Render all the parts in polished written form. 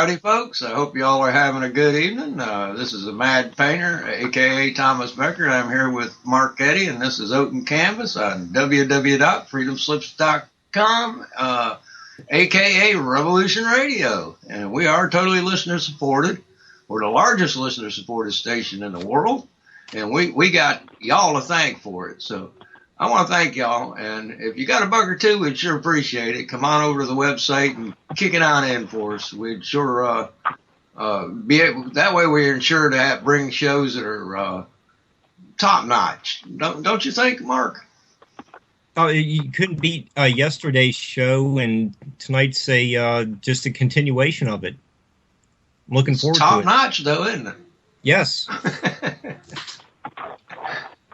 Howdy, folks. I hope y'all are having a good evening. This is amadpainter, a.k.a. Thomas Becker. I'm here with Mark Eddy, and this is Open Canvas on www.freedomslips.com, a.k.a. Revolution Radio. And we are totally listener-supported. We're the largest listener-supported station in the world, and we got y'all to thank for it. So I want to thank y'all, and if you got a buck or two, we'd sure appreciate it. Come on over to the website and kick it on in for us. We'd sure be able, that way we're sure to bring shows that are top notch. Don't you think, Mark? Oh, you couldn't beat yesterday's show, and tonight's just a continuation of it. I'm looking forward to it. Top notch, though, isn't it? Yes.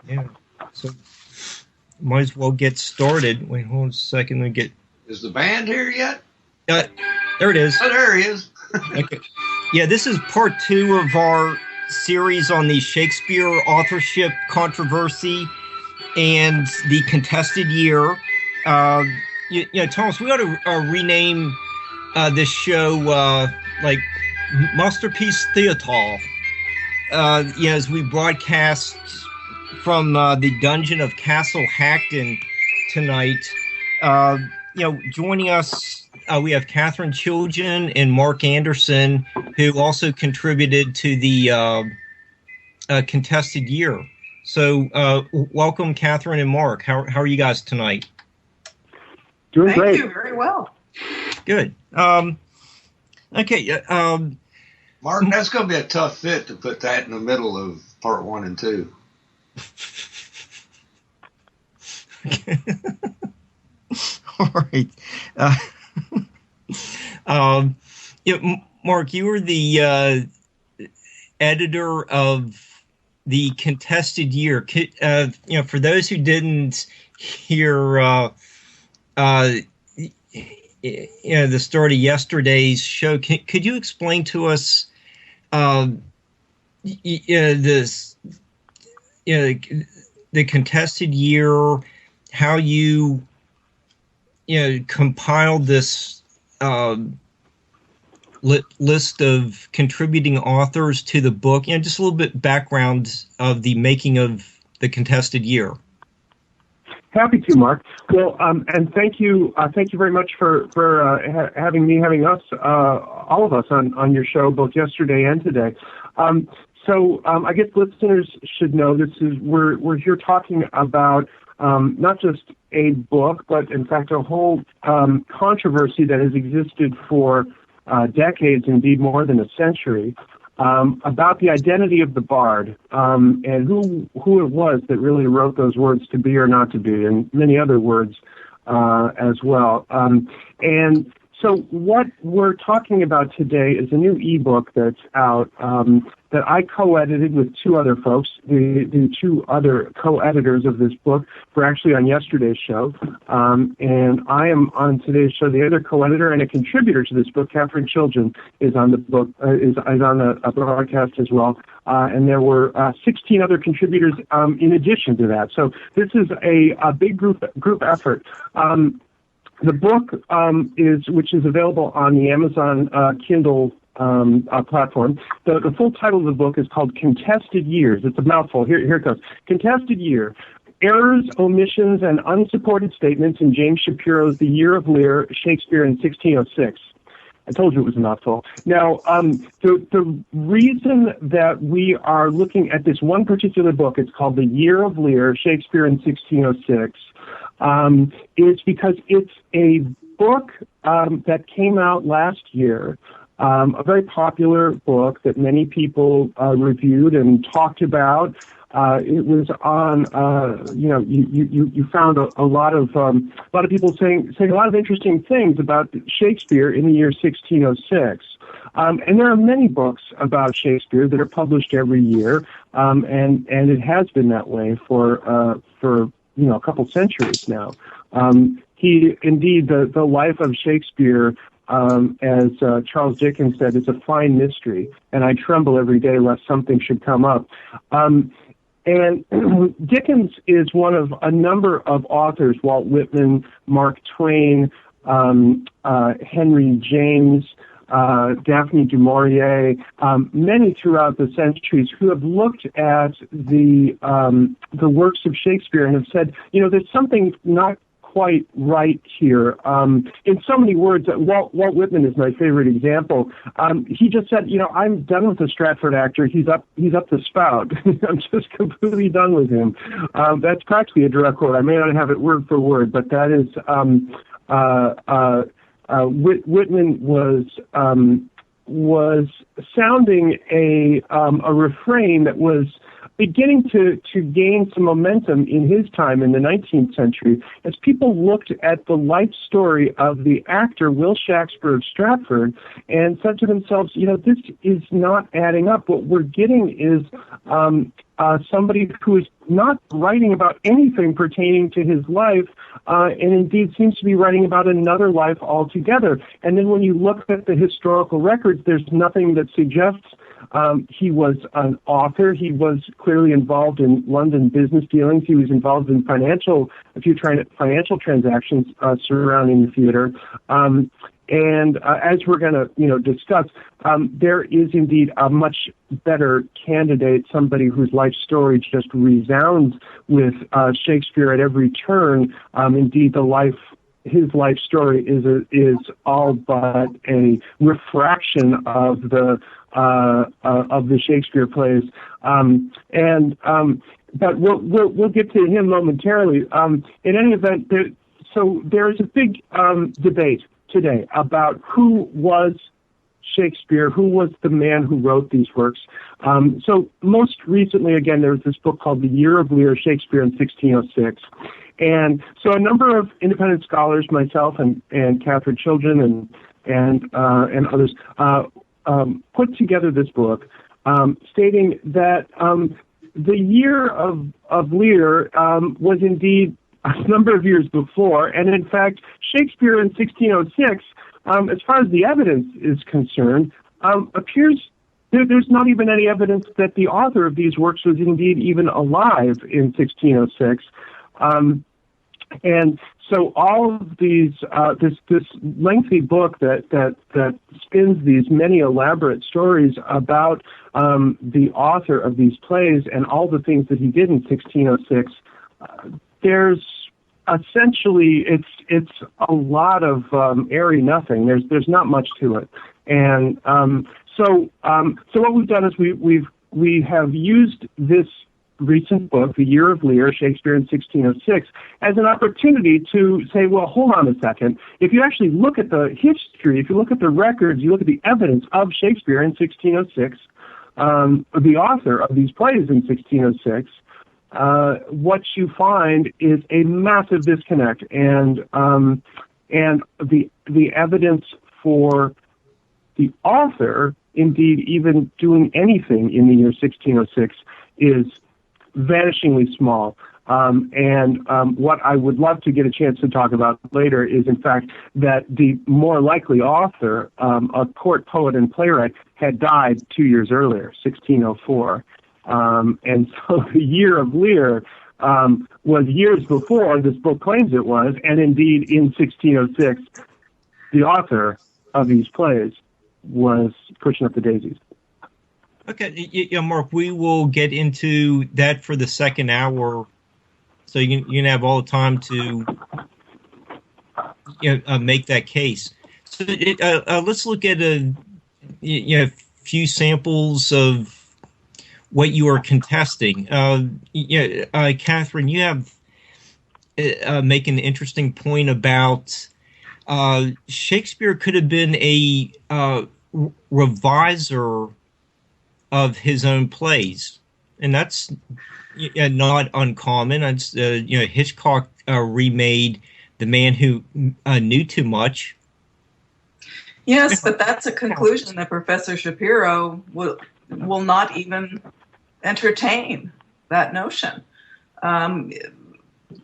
Yeah. So. Might as well get started. Wait, hold on a second. Let me get. Is the band here yet? There it is. Oh, there he is. Okay. Yeah, this is part 2 of our series on the Shakespeare authorship controversy and the contested year. Thomas, we ought to rename this show like Masterpiece Theater. As we broadcast from the dungeon of Castle Hackton tonight. Joining us, we have Katherine Chiljan and Mark Anderson, who also contributed to the contested year. So welcome, Katherine and Mark. How are you guys tonight? Doing great. Thank you, very well. Good. Okay. Mark, that's going to be a tough fit to put that in the middle of part 1 and 2. All right. Mark, you were the editor of the contested year. For those who didn't hear the start of yesterday's show, could you explain to us the contested year, how you compiled this list of contributing authors to the book? Just a little bit background of the making of the contested year. Happy to, Mark. Well, and thank you very much for having us, all of us on your show, both yesterday and today. So I guess listeners should know we're here talking about not just a book, but in fact a whole controversy that has existed for decades, indeed more than a century, about the identity of the bard and who it was that really wrote those words, to be or not to be, and many other words as well. And so what we're talking about today is a new ebook that's out that I co-edited with 2 other folks. The 2 other co-editors of this book were actually on yesterday's show, and I am on today's show. The other co-editor and a contributor to this book, Katherine Chiljan, is on the book is on a broadcast as well. And there were 16 other contributors in addition to that. So this is a big group effort. The book which is available on the Amazon Kindle platform. The full title of the book is called Contested Years. It's a mouthful. Here it goes. Contested Year: Errors, Omissions, and Unsupported Statements in James Shapiro's The Year of Lear, Shakespeare in 1606. I told you it was a mouthful. Now, the reason that we are looking at this one particular book, it's called The Year of Lear, Shakespeare in 1606, is because it's a book that came out last year, a very popular book that many people reviewed and talked about. It was on, you found a lot of people saying a lot of interesting things about Shakespeare in the year 1606. And there are many books about Shakespeare that are published every year, and it has been that way for a couple centuries now. The life of Shakespeare, as Charles Dickens said, is a fine mystery, and I tremble every day lest something should come up. And Dickens is one of a number of authors: Walt Whitman, Mark Twain, Henry James, Daphne du Maurier, many throughout the centuries who have looked at the works of Shakespeare and have said, there's something not quite right here. In so many words, Walt Whitman is my favorite example. He just said, I'm done with the Stratford actor. He's up the spout. I'm just completely done with him. That's practically a direct quote. I may not have it word for word, but that is Whitman was sounding a refrain that was beginning to gain some momentum in his time in the 19th century as people looked at the life story of the actor Will Shakespeare of Stratford and said to themselves, this is not adding up. What we're getting is somebody who is not writing about anything pertaining to his life, and indeed seems to be writing about another life altogether. And then when you look at the historical records, there's nothing that suggests he was an author. He was clearly involved in London business dealings. He was involved in a few financial transactions surrounding the theater. And as we're going to, discuss, there is indeed a much better candidate, somebody whose life story just resounds with Shakespeare at every turn. Indeed, his life story is all but a refraction of the Shakespeare plays, but we'll get to him momentarily. In any event, there is a big debate today about who was Shakespeare, who was the man who wrote these works. So most recently, again, there was this book called The Year of Lear, Shakespeare in 1606. And so a number of independent scholars, myself and Katherine Chiljan and others, put together this book, stating that the Year of Lear was indeed a number of years before, and in fact, Shakespeare in 1606, as far as the evidence is concerned, appears there's not even any evidence that the author of these works was indeed even alive in 1606. And so all of these, this lengthy book that spins these many elaborate stories about the author of these plays and all the things that he did in 1606, there's essentially it's a lot of airy nothing. There's not much to it, and so what we've done is we have used this recent book, The Year of Lear, Shakespeare in 1606, as an opportunity to say, well, hold on a second. If you actually look at the history, if you look at the records, you look at the evidence of Shakespeare in 1606, the author of these plays in 1606, what you find is a massive disconnect, and the evidence for the author, indeed, even doing anything in the year 1606, is vanishingly small. What I would love to get a chance to talk about later is, in fact, that the more likely author, a court poet and playwright, had died 2 years earlier, 1604. And so The Year of Lear was years before this book claims it was, and indeed in 1606, the author of these plays was pushing up the daisies. Okay, yeah, Mark, we will get into that for the second hour, so you can have all the time to make that case. So let's look at a few samples of what you are contesting. Katherine, you have make an interesting point about Shakespeare could have been a reviser of his own plays, and that's not uncommon. It's, Hitchcock remade The Man Who Knew Too Much. Yes, but that's a conclusion that Professor Shapiro will not even entertain, that notion.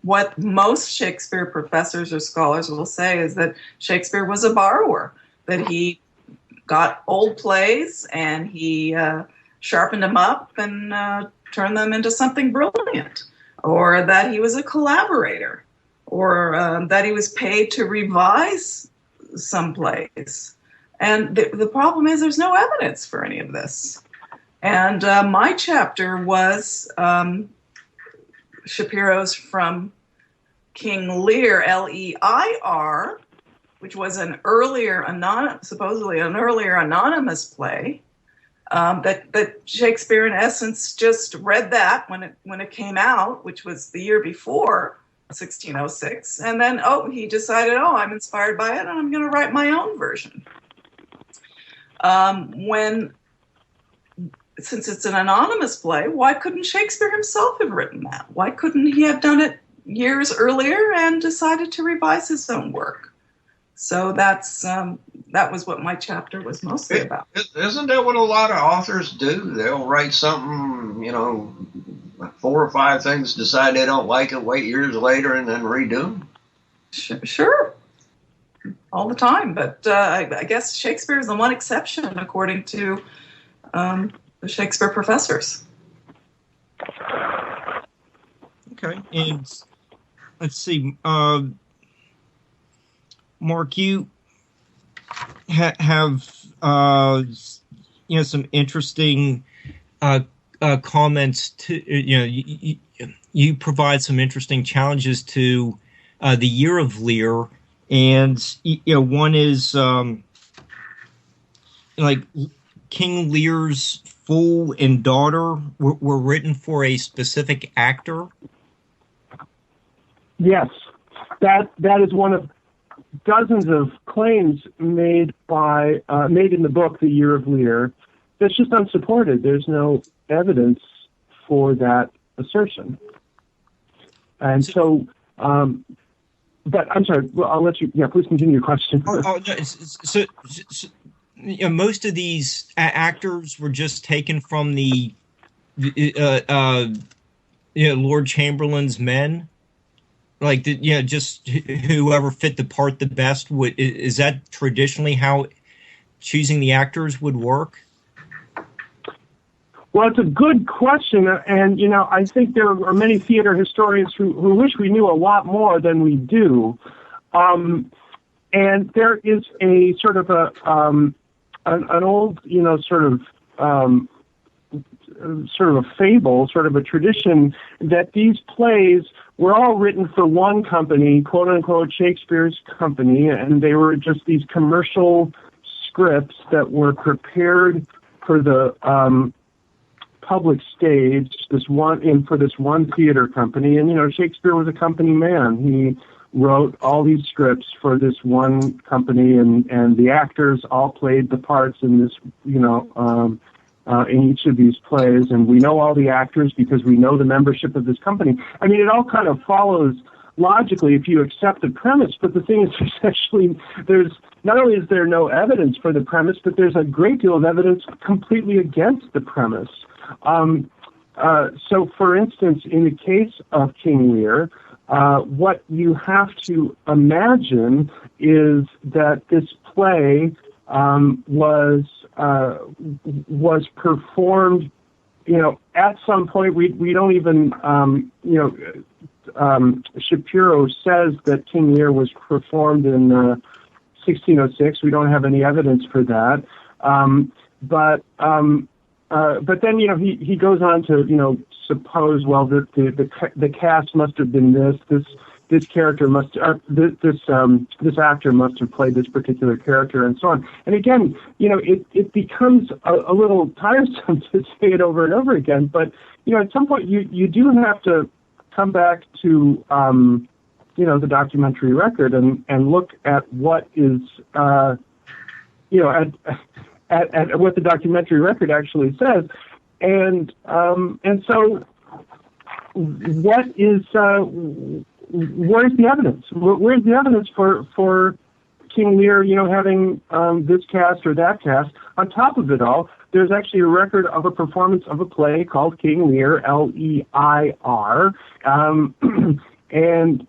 What most Shakespeare professors or scholars will say is that Shakespeare was a borrower, that he got old plays and he sharpened them up and turned them into something brilliant, or that he was a collaborator, or that he was paid to revise some plays. And the problem is there's no evidence for any of this. And my chapter was Shapiro's From King Lear, Leir, which was an earlier, supposedly an earlier anonymous play that Shakespeare, in essence, just read that when it came out, which was the year before 1606, and then he decided, I'm inspired by it, and I'm going to write my own version. Since it's an anonymous play, why couldn't Shakespeare himself have written that? Why couldn't he have done it years earlier and decided to revise his own work? So that was what my chapter was mostly about. Isn't that what a lot of authors do? They'll write something, 4 or 5 things, decide they don't like it, wait years later, and then redo them? Sure. All the time. But I guess Shakespeare is the one exception, according to the Shakespeare professors. Okay. And let's see. Mark, you have some interesting comments to you provide some interesting challenges to the Year of Lear, and one is like King Lear's Fool and Daughter were written for a specific actor. Yes, that is one of dozens of claims made in the book The Year of Lear that's just unsupported. There's no evidence for that assertion. And so, but I'm sorry, well, I'll let you, please continue your question. So most of these actors were just taken from the Lord Chamberlain's men? Like, just whoever fit the part the best is that traditionally how choosing the actors would work? Well, it's a good question, and I think there are many theater historians who wish we knew a lot more than we do. And there is a sort of an old, sort of a fable, sort of a tradition that these plays were all written for one company, quote unquote Shakespeare's company, and they were just these commercial scripts that were prepared for the public stage, for this one theater company. And Shakespeare was a company man. He wrote all these scripts for this one company, and the actors all played the parts in this, in each of these plays, and we know all the actors because we know the membership of this company. I mean, it all kind of follows logically if you accept the premise, but the thing is, there's not only is there no evidence for the premise, but there's a great deal of evidence completely against the premise. So, for instance, in the case of King Lear, what you have to imagine is that this play was performed, at some point. We don't even, Shapiro says that King Lear was performed in 1606. We don't have any evidence for that. But then, he goes on to, suppose, well, the cast must have been this character this actor must have played this particular character, and so on. And again, it becomes a little tiresome to say it over and over again. But at some point, you do have to come back to the documentary record and look at what is at what the documentary record actually says, and so what is. Where's the evidence? Where's the evidence for King Lear, having this cast or that cast? On top of it all, there's actually a record of a performance of a play called King Lear, Leir, and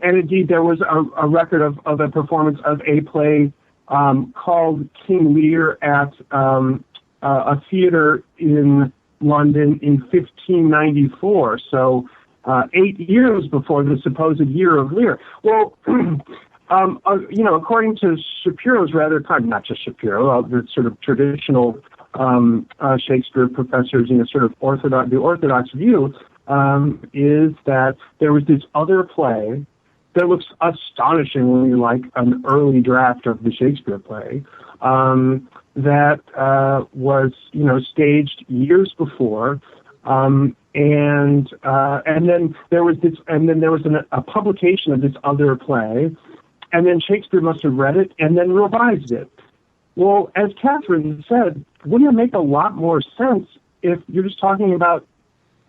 indeed there was a record of a performance of a play called King Lear at a theater in London in 1594. So 8 years before the supposed Year of Lear. Well, According to Shapiro's not just Shapiro, the sort of traditional Shakespeare professors, sort of the orthodox view is that there was this other play that looks astonishingly like an early draft of the Shakespeare play that was, staged years before. And then there was a publication of this other play, and then Shakespeare must have read it and then revised it. Well, as Katherine said, wouldn't it make a lot more sense if you're just talking about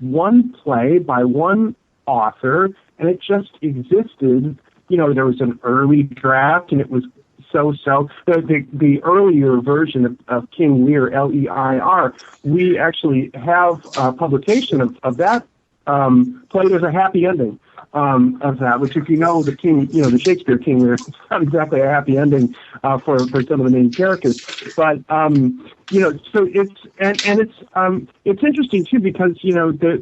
one play by one author, and it just existed? There was an early draft, and it was so. The earlier version of King Lear, Leir, we actually have a publication of that play. There's a happy ending of that, which, if you know the King, the Shakespeare King Lear, it's not exactly a happy ending for some of the main characters. But so it's interesting too, because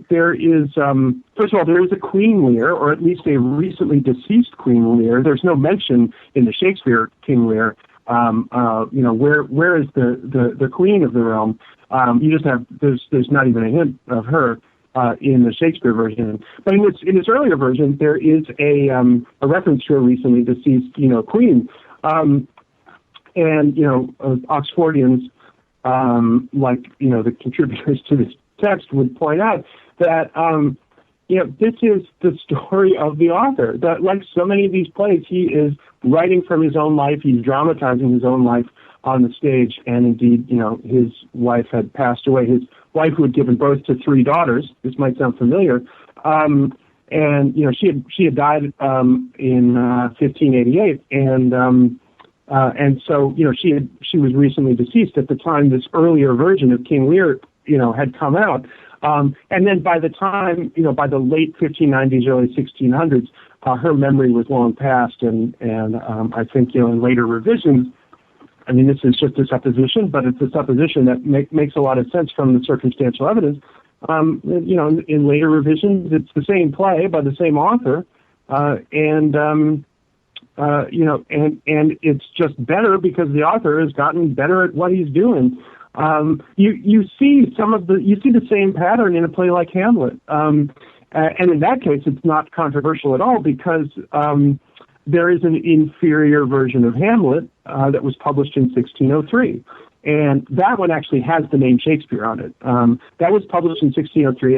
there is first of all, there is a Queen Lear, or at least a recently deceased Queen Lear. There's no mention in the Shakespeare King Lear. Where is the Queen of the realm? You just have there's not even a hint of her in the Shakespeare version. But in its earlier version, there is a reference to a recently deceased Queen. Oxfordians, the contributors to this text, would point out that this is the story of the author. That, like so many of these plays, he is writing from his own life. He's dramatizing his own life on the stage. And indeed, his wife had passed away. His wife, who had given birth to 3 daughters. This might sound familiar. And she had died in 1588, and so she was recently deceased at the time this earlier version of King Lear had come out. And then by the time, by the late 1590s, early 1600s, her memory was long past, and I think, in later revisions, I mean, this is just a supposition, but it's a supposition that makes a lot of sense from the circumstantial evidence. In later revisions, it's the same play by the same author, and it's just better because the author has gotten better at what he's doing. You see the same pattern in a play like Hamlet, and in that case, it's not controversial at all, because there is an inferior version of Hamlet that was published in 1603. And that one actually has the name Shakespeare on it. That was published in 1603.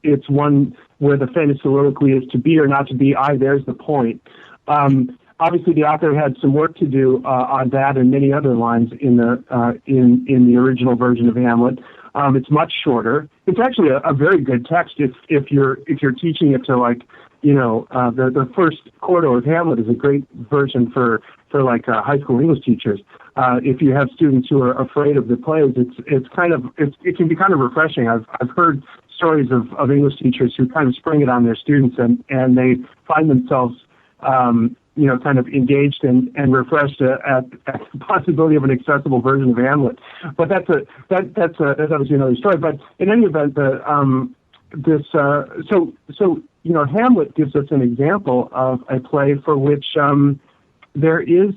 It's one where the famous soliloquy is, "To be or not to be, there's the point." Obviously, the author had some work to do on that and many other lines in the original version of Hamlet. It's much shorter. It's actually a very good text if you're teaching it to the first quarter of Hamlet is a great version for high school English teachers. If you have students who are afraid of the plays, it can be kind of refreshing. I've heard stories of English teachers who kind of spring it on their students, and they find themselves kind of engaged and refreshed at the possibility of an accessible version of Hamlet. But that's obviously another story. But in any event, Hamlet gives us an example of a play for which there is,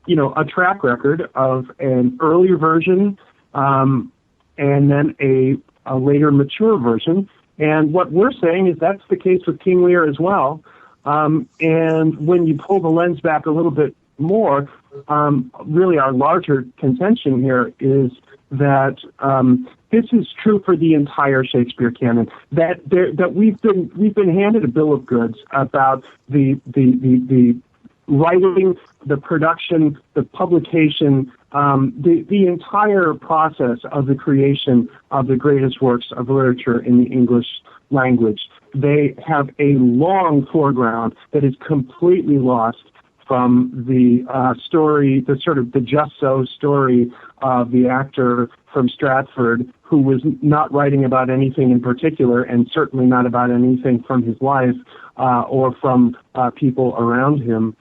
a track record of an earlier version and then a later mature version. And what we're saying is that's the case with King Lear as well. And when you pull the lens back a little bit more, really our larger contention here is that this is true for the entire Shakespeare canon. That we've been handed a bill of goods about the writing, the production, the publication, the entire process of the creation of the greatest works of literature in the English language. They have a long foreground that is completely lost from the story, the just so story of the actor from Stratford, who was not writing about anything in particular, and certainly not about anything from his life or from people around him.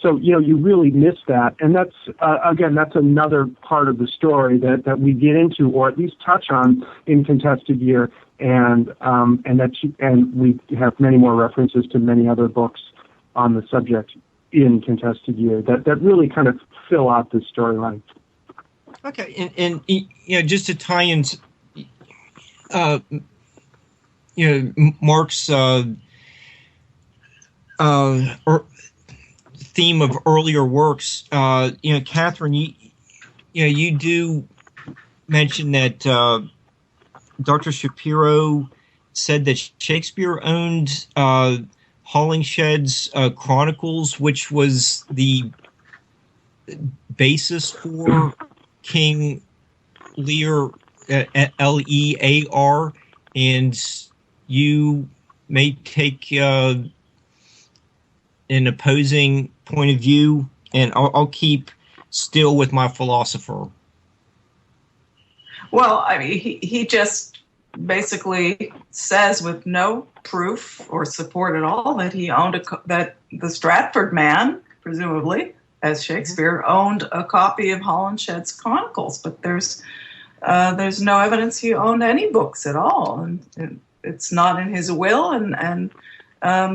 So, you really miss that. And that's, again, that's another part of the story that we get into, or at least touch on in Contested Year. And we have many more references to many other books on the subject in Contested Year that really kind of fill out the storyline. Okay, and just to tie in, Mark's theme of earlier works. Katherine, you do mention that Dr. Shapiro said that Shakespeare owned Holinshed's Chronicles, which was the basis for King Lear, Lear, and you may take an opposing point of view, and I'll keep still with my philosopher. Well, I mean, he just basically says with no proof or support at all that he owned that the Stratford man, presumably, as Shakespeare, owned a copy of Holinshed's Chronicles, but there's no evidence he owned any books at all, and it's not in his will, and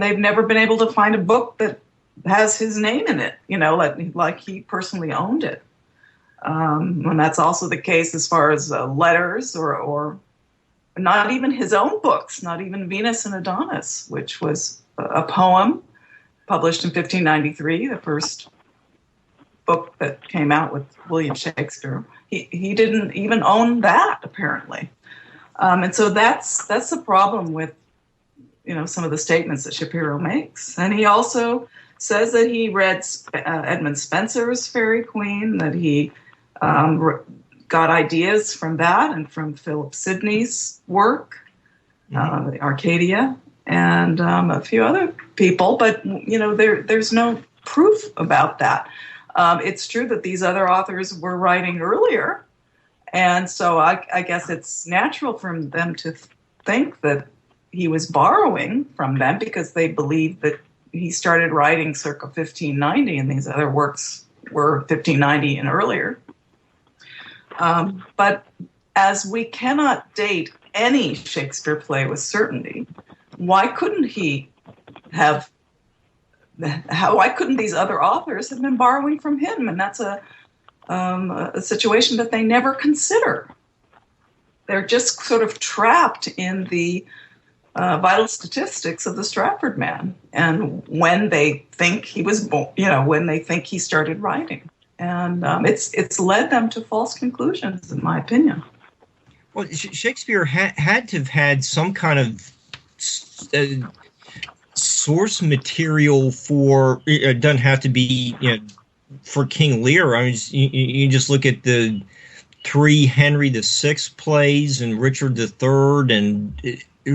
they've never been able to find a book that has his name in it, like he personally owned it. And that's also the case as far as letters or not even his own books, not even Venus and Adonis, which was a poem published in 1593, the first book that came out with William Shakespeare. He didn't even own that, apparently. And so that's the problem with, some of the statements that Shapiro makes. And he also says that he read Edmund Spenser's Faerie Queene, that he got ideas from that and from Philip Sidney's work, Arcadia, and a few other people. But, there's no proof about that. It's true that these other authors were writing earlier, and so I guess it's natural for them to think that he was borrowing from them because they believe that he started writing circa 1590, and these other works were 1590 and earlier. But as we cannot date any Shakespeare play with certainty, why couldn't these other authors have been borrowing from him? And that's a situation that they never consider. They're just sort of trapped in the vital statistics of the Stratford man, and when they think he was born, when they think he started writing, and it's led them to false conclusions, in my opinion. Well, Shakespeare had to have had some kind of source material for. It doesn't have to be, for King Lear. I mean, you just look at the 3 Henry VI plays and Richard III and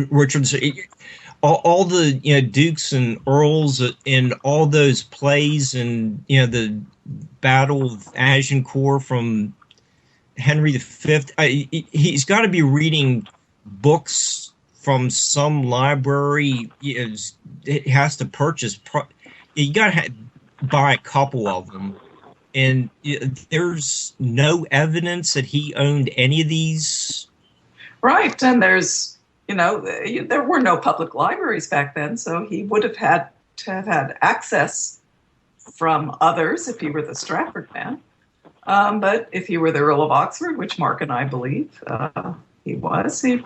Richard's, all the dukes and earls in all those plays, and the Battle of Agincourt from Henry V. He's got to be reading books from some library. It has to purchase. You got to buy a couple of them, and there's no evidence that he owned any of these. Right, and there's. There were no public libraries back then, so he would have had to have had access from others if he were the Stratford man. But if he were the Earl of Oxford, which Mark and I believe he was, he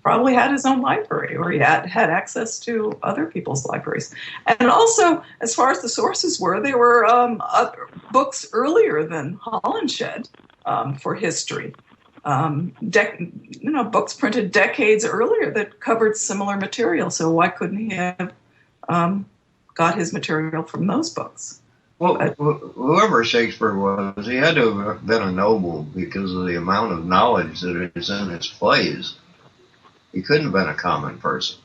probably had his own library, or he had access to other people's libraries. And also, as far as the sources were, there were other books earlier than Holinshed for history. Books printed decades earlier that covered similar material. So why couldn't he have got his material from those books? Well, whoever Shakespeare was, he had to have been a noble because of the amount of knowledge that is in his plays. He couldn't have been a common person.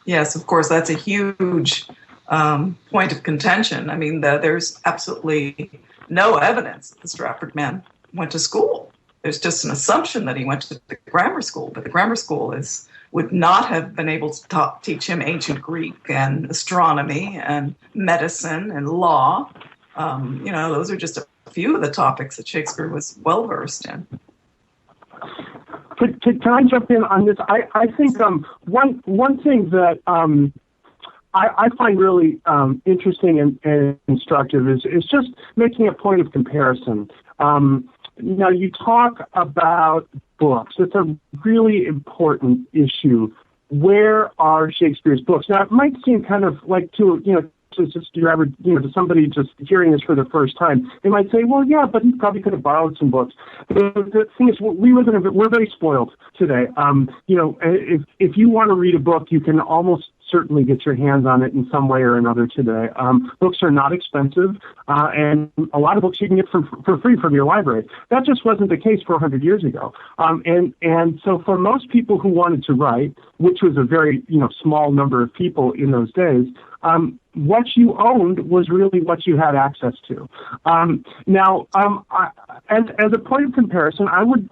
Yes, of course, that's a huge point of contention. I mean, there's absolutely no evidence that the Stratford man went to school. There's just an assumption that he went to the grammar school, but the grammar school would not have been able to teach him ancient Greek and astronomy and medicine and law. Those are just a few of the topics that Shakespeare was well versed in. Can I jump in on this? I think one thing that I find really interesting and instructive is just making a point of comparison. Now, you talk about books. It's a really important issue. Where are Shakespeare's books? Now, it might seem kind of like to your average, to somebody just hearing this for the first time, they might say, well, yeah, but he probably could have borrowed some books. The thing is, we're very spoiled today. If you want to read a book, you can almost certainly get your hands on it in some way or another today. Books are not expensive, and a lot of books you can get for free from your library. That just wasn't the case 400 years ago. And so for most people who wanted to write, which was a very small number of people in those days, what you owned was really what you had access to. As a point of comparison, I would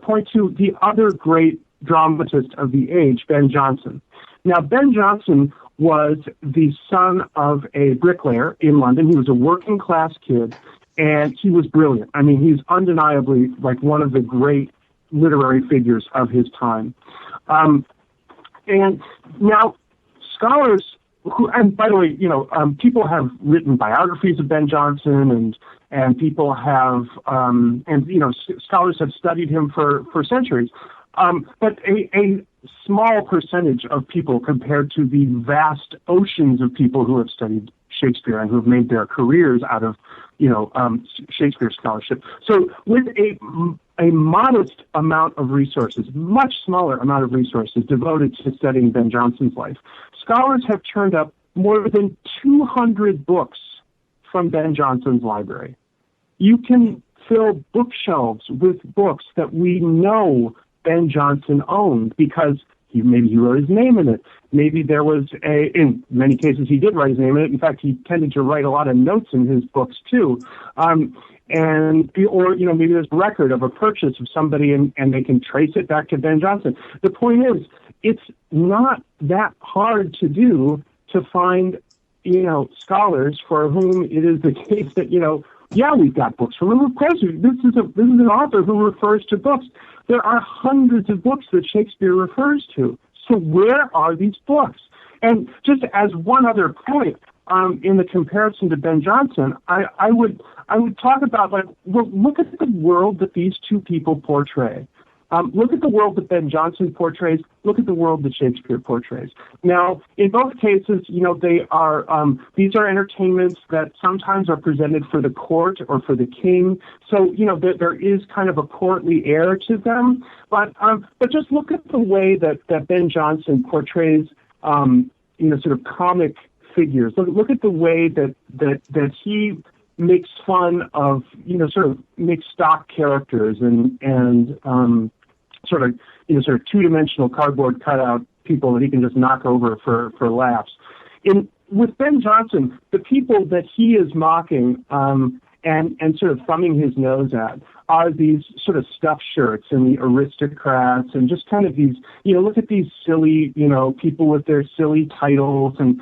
point to the other great dramatist of the age, Ben Jonson. Now, Ben Jonson was the son of a bricklayer in London. He was a working class kid, and he was brilliant. I mean, he's undeniably like one of the great literary figures of his time. And now, scholars who, and by the way, people have written biographies of Ben Jonson, and people have, scholars have studied him for centuries. But a small percentage of people compared to the vast oceans of people who have studied Shakespeare and who have made their careers out of, Shakespeare scholarship. So with a modest amount of resources, much smaller amount of resources devoted to studying Ben Jonson's life, scholars have turned up more than 200 books from Ben Jonson's library. You can fill bookshelves with books that we know Ben Jonson owned because maybe he wrote his name in it. Maybe there was in many cases he did write his name in it. In fact, he tended to write a lot of notes in his books too. Maybe there's a record of a purchase of somebody and they can trace it back to Ben Jonson. The point is, it's not that hard to do to find, scholars for whom it is the case that, we've got books from him. Of course, this is an author who refers to books. There are hundreds of books that Shakespeare refers to. So where are these books? And just as one other point, in the comparison to Ben Jonson, I would talk about look at the world that these two people portray. Look at the world that Ben Jonson portrays. Look at the world that Shakespeare portrays. Now, in both cases, they are these are entertainments that sometimes are presented for the court or for the king. So, there is kind of a courtly air to them. But just look at the way that Ben Jonson portrays, sort of comic figures. Look at the way that he makes fun of, sort of makes stock characters and sort of two-dimensional cardboard cutout people that he can just knock over for laughs. With Ben Jonson, the people that he is mocking and sort of thumbing his nose at are these sort of stuffed shirts and the aristocrats and just kind of these, look at these silly, people with their silly titles and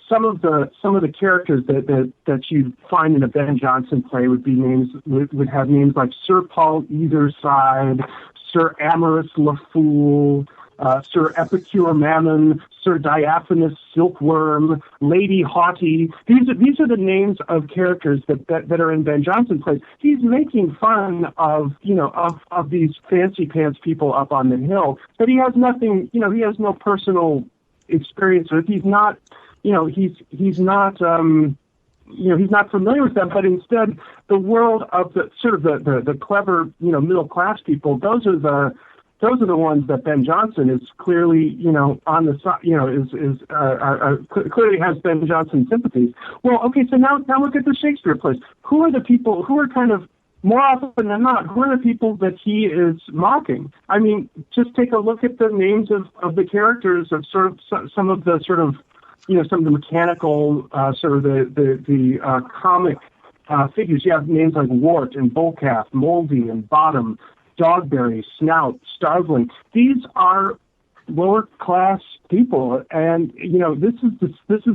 some of the characters that you find in a Ben Jonson play would have names like Sir Paul Etherside, Sir Amorous LaFool, Sir Epicure Mammon, Sir Diaphanous Silkworm, Lady Haughty. These are the names of characters that are in Ben Jonson's plays. He's making fun of these fancy pants people up on the hill, but he has nothing. He has no personal experience with it. He's not. He's not familiar with them, but instead the world of the sort of the clever, middle class people, those are the ones that Ben Jonson is clearly, on the side, clearly has Ben Jonson sympathies. Well, okay, so now look at the Shakespeare plays. Who are the people who are kind of, more often than not, who are the people that he is mocking? I mean, just take a look at the names of the characters of sort of some of the sort of, some of the mechanical, sort of the comic figures. You have names like Wart and Bullcalf, Moldy and Bottom, Dogberry, Snout, Starveling. These are lower class people, and this is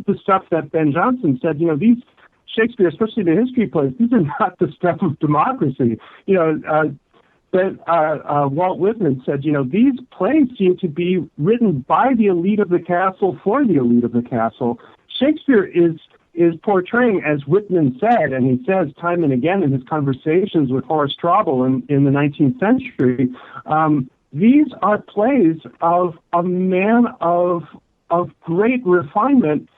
the stuff that Ben Jonson said. These Shakespeare, especially the history plays, these are not the stuff of democracy. But Walt Whitman said, these plays seem to be written by the elite of the castle for the elite of the castle. Shakespeare is portraying, as Whitman said, and he says time and again in his conversations with Horace Strauble in the 19th century, these are plays of a man of great refinement,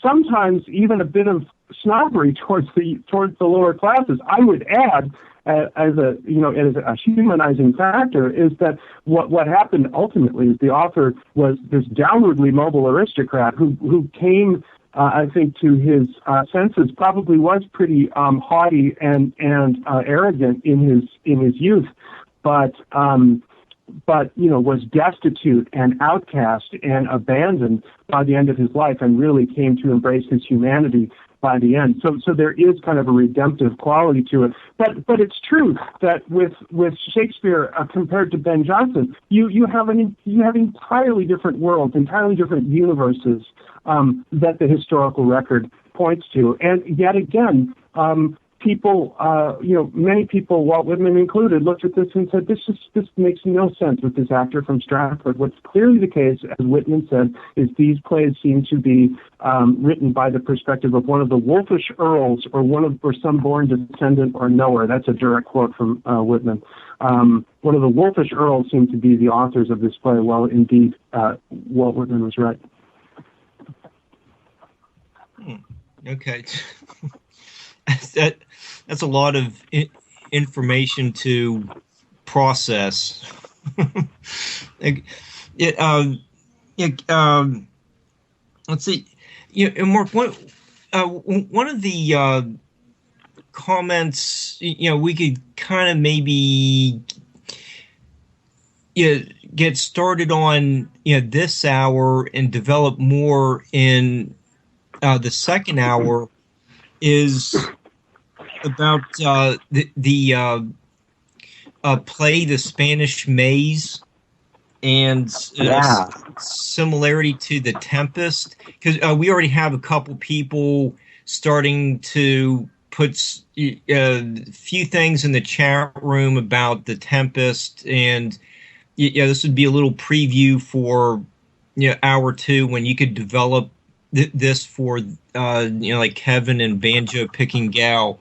sometimes even a bit of snobbery towards the lower classes. I would add, as a humanizing factor, is that what happened ultimately is the author was this downwardly mobile aristocrat who came, I think, to his senses, probably was pretty haughty and arrogant in his youth, but was destitute and outcast and abandoned by the end of his life, and really came to embrace his humanity by the end. So there is kind of a redemptive quality to it. But it's true that with Shakespeare compared to Ben Jonson, you have entirely different worlds, entirely different universes that the historical record points to. And yet again, many people, Walt Whitman included, looked at this and said, this makes no sense with this actor from Stratford. What's clearly the case, as Whitman said, is these plays seem to be written by the perspective of one of the wolfish earls or some born descendant or knower. That's a direct quote from Whitman. One of the wolfish earls seem to be the authors of this play. Well, indeed, Walt Whitman was right. Okay. That's a lot of information to process. Let's see. Mark, one of the comments, we could kind of maybe get started on this hour and develop more in the second hour is about the play The Spanish Maze and similarity to The Tempest, because we already have a couple people starting to put a few things in the chat room about The Tempest, and this would be a little preview for hour two when you could develop this for like Kevin and Banjo Picking Gal.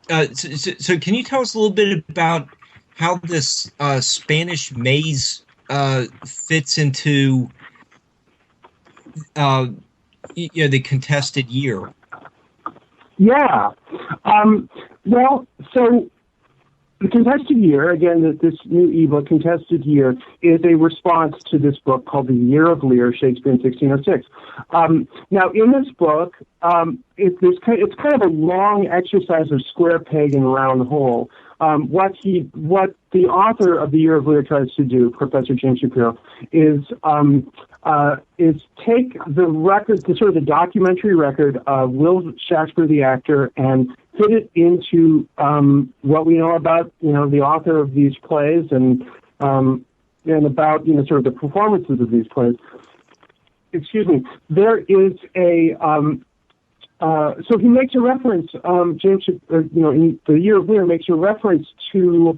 So can you tell us a little bit about how this Spanish Maze fits into the contested year? Yeah. Well, so the contested year, again, this new ebook, Contested Year, is a response to this book called The Year of Lear, Shakespeare in 1606. Now, in this book, it's kind of a long exercise of square peg and round hole. What the author of The Year of Lear tries to do, Professor James Shapiro, is take the record, the documentary record of Will Shakespeare, the actor, and fit it into what we know about the author of these plays and about sort of the performances of these plays. Excuse me. There is a so he makes a reference. James, in The Year of Lear, makes a reference to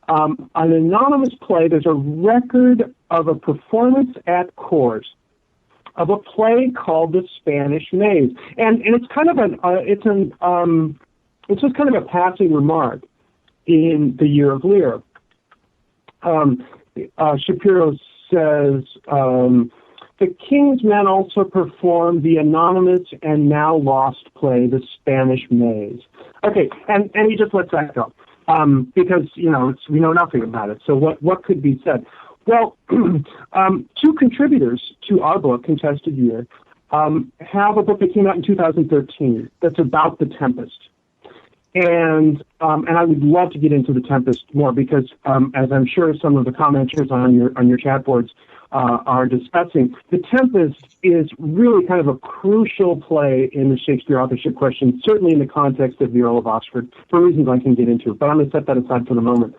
an anonymous play. There's a record of a performance at court of a play called The Spanish Maze, and it's kind of it's just kind of a passing remark in The Year of Lear. Shapiro says, the King's Men also performed the anonymous and now lost play, The Spanish Maze. Okay, and he just lets that go because, we know nothing about it. So what could be said? Well, two contributors to our book, Contested Year, have a book that came out in 2013 that's about The Tempest. And I would love to get into The Tempest more because, as I'm sure some of the commenters on your chat boards are discussing, The Tempest is really kind of a crucial play in the Shakespeare authorship question, certainly in the context of the Earl of Oxford, for reasons I can get into. But I'm going to set that aside for the moment.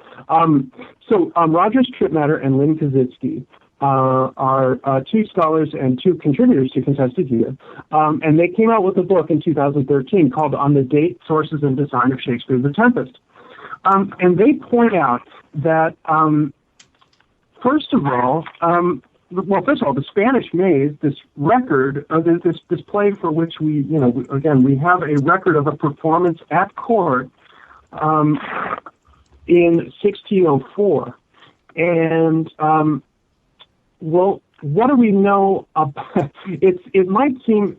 So Roger Stripmatter and Lynn Kazitsky are two scholars and two contributors to Contested Year, and they came out with a book in 2013 called On the Date, Sources, and Design of Shakespeare's The Tempest. And they point out that, first of all, the Spanish Maze, this record, this play for which we have a record of a performance at court in 1604. And, what do we know about it? It might seem,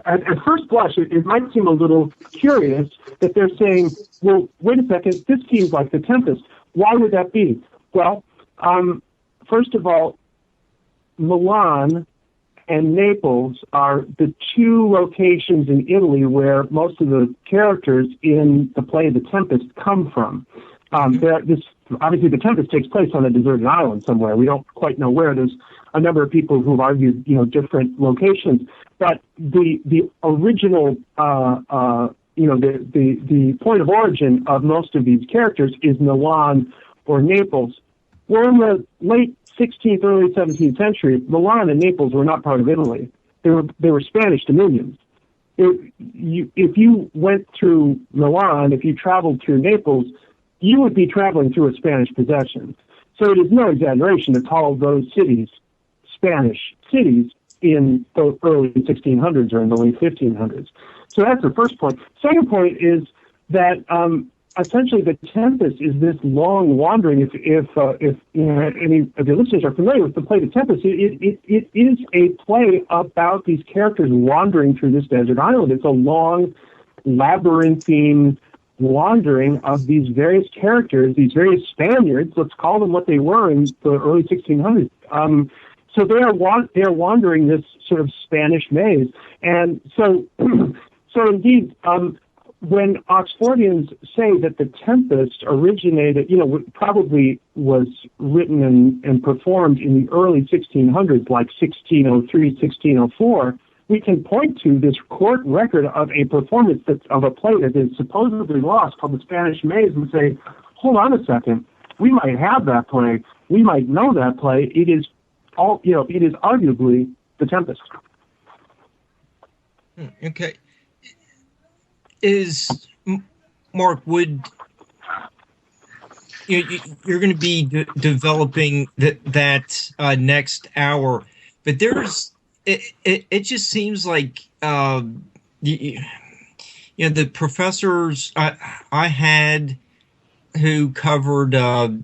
at first blush, it might seem a little curious that they're saying, well, wait a second, this seems like The Tempest. Why would that be? Well, first of all, Milan and Naples are the two locations in Italy where most of the characters in the play The Tempest come from. Obviously, The Tempest takes place on a deserted island somewhere. We don't quite know where. There's a number of people who've argued, different locations. But the original, the point of origin of most of these characters is Milan or Naples. Well, in the late 16th, early 17th century, Milan and Naples were not part of Italy. They were Spanish dominions. If you went through Milan, if you traveled through Naples, you would be traveling through a Spanish possession. So it is no exaggeration to call those cities Spanish cities in the early 1600s or in the late 1500s. So that's the first point. Second point is that essentially The Tempest is this long wandering. If any of your listeners are familiar with the play The Tempest, it is a play about these characters wandering through this desert island. It's a long, labyrinthine wandering of these various characters, these various Spaniards. Let's call them what they were in the early 1600s. So they are wandering this sort of Spanish maze, and so indeed, when Oxfordians say that The Tempest originated, probably was written and performed in the early 1600s, like 1603, 1604. We can point to this court record of a performance of a play that is supposedly lost called The Spanish Maze and say, hold on a second, we might have that play, we might know that play. It is arguably The Tempest. Okay. Mark, you're going to be developing that next hour, but it just seems like the professors I had who covered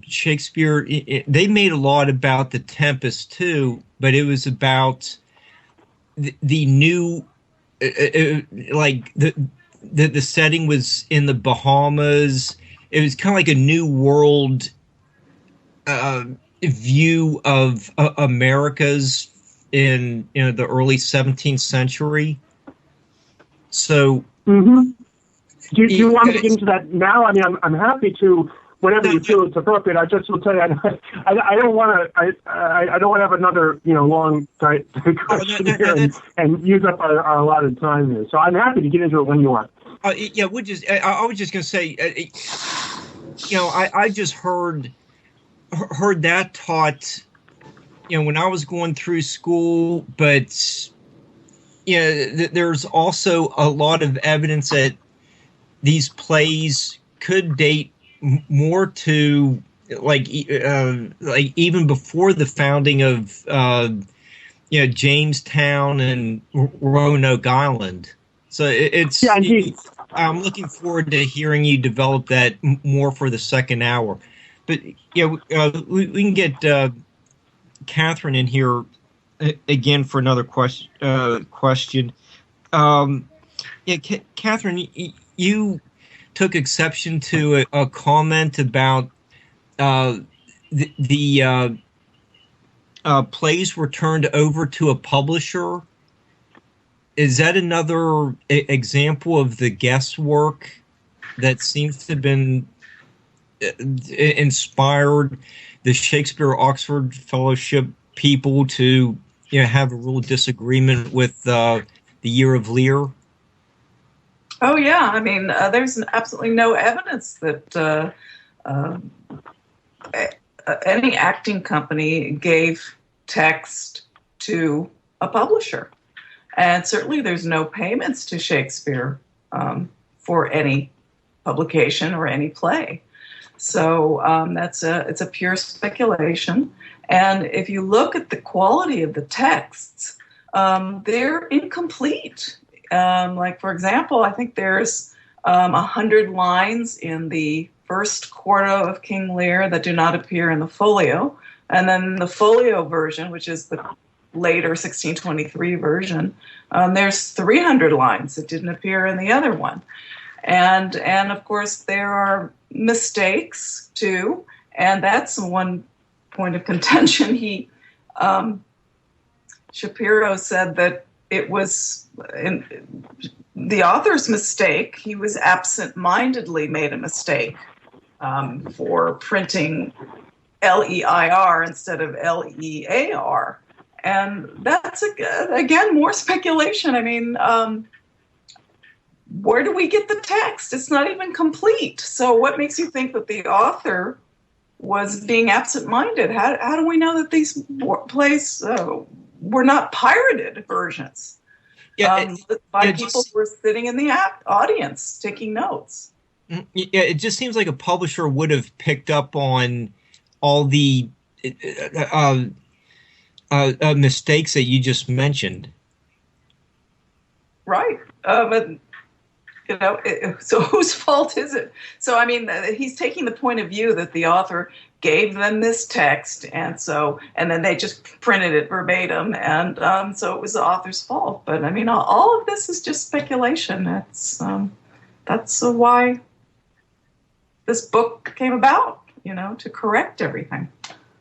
Shakespeare, they made a lot about The Tempest too, but it was about the new, like the setting was in the Bahamas. It was kind of like a new world view of Americas in the early 17th century. So, do you want to get into that now? I mean, I'm happy to. Whenever you feel it's appropriate, I just will tell you, I don't want to have another long question here and use up our allotted time here. So I'm happy to get into it when you want. I was just going to say, I just heard that taught, when I was going through school, but there's also a lot of evidence that these plays could date more to like even before the founding of Jamestown and Roanoke Island. So it's I'm looking forward to hearing you develop that more for the second hour. But we can get Katherine in here again for another question. Katherine, you took exception to a comment about the plays were turned over to a publisher. Is that another example of the guesswork that seems to have been inspired the Shakespeare Oxford Fellowship people to have a real disagreement with the Year of Lear? Oh, yeah. I mean, there's absolutely no evidence that any acting company gave text to a publisher. And certainly there's no payments to Shakespeare for any publication or any play. So it's a pure speculation. And if you look at the quality of the texts, they're incomplete. Like, for example, I think there's 100 lines in the first quarto of King Lear that do not appear in the folio. And then the folio version, which is the later 1623 version, there's 300 lines that didn't appear in the other one. And of course, there are mistakes, too. And that's one point of contention. Shapiro said that it was the author's mistake. He was absent-mindedly made a mistake for printing L-E-I-R instead of L-E-A-R. And that's, again, more speculation. I mean, where do we get the text? It's not even complete. So what makes you think that the author was being absent-minded? How do we know that these plays were not pirated versions by people who were sitting in the audience taking notes? Yeah, it just seems like a publisher would have picked up on all the mistakes that you just mentioned. Right. But, so whose fault is it? So, I mean, he's taking the point of view that the author gave them this text, and then they just printed it verbatim, and so it was the author's fault. But, I mean, all of this is just speculation. That's why this book came about, to correct everything.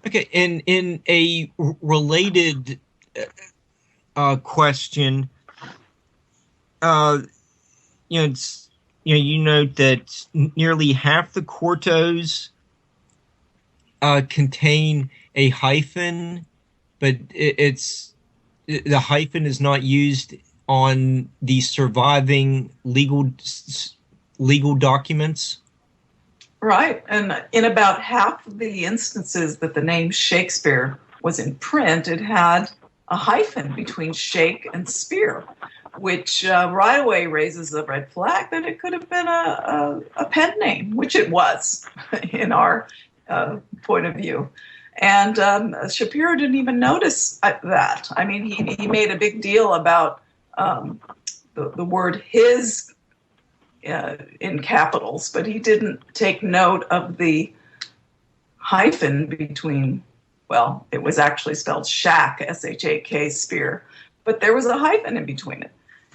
Okay, and in a related question, you note that nearly half the quartos contain a hyphen, but the hyphen is not used on the surviving legal documents. Right, and in about half of the instances that the name Shakespeare was in print, it had a hyphen between Shake and Spear, which right away raises the red flag that it could have been a pen name, which it was in our point of view. And Shapiro didn't even notice that. I mean, he made a big deal about the word his in capitals, but he didn't take note of the hyphen between, well, it was actually spelled Shack, S-H-A-K, Spear, but there was a hyphen in between it.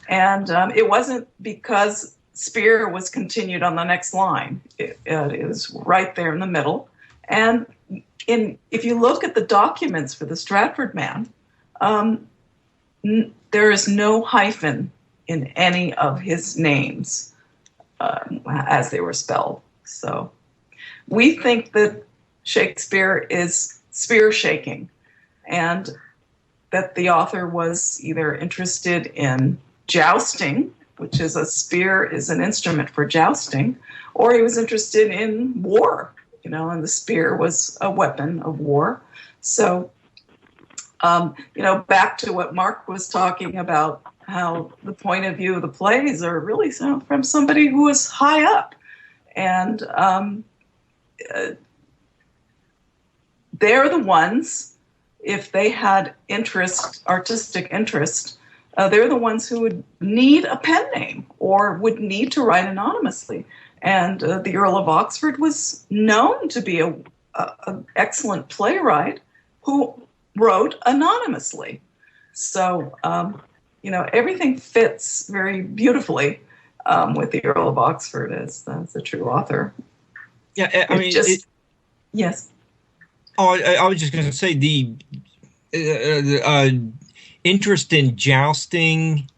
And it wasn't because Spear was continued on the next line. It was right there in the middle. And if you look at the documents for the Stratford man, there is no hyphen in any of his names as they were spelled. So we think that Shakespeare is spear shaking, and that the author was either interested in jousting, which is a spear is an instrument for jousting, or he was interested in war, and the spear was a weapon of war. So, back to what Mark was talking about, how the point of view of the plays are really from somebody who is high up. And they're the ones, if they had artistic interest, they're the ones who would need a pen name or would need to write anonymously. And the Earl of Oxford was known to be an excellent playwright who wrote anonymously. So, everything fits very beautifully with the Earl of Oxford as a true author. Yeah, yes. Oh, I was just going to say the interest in jousting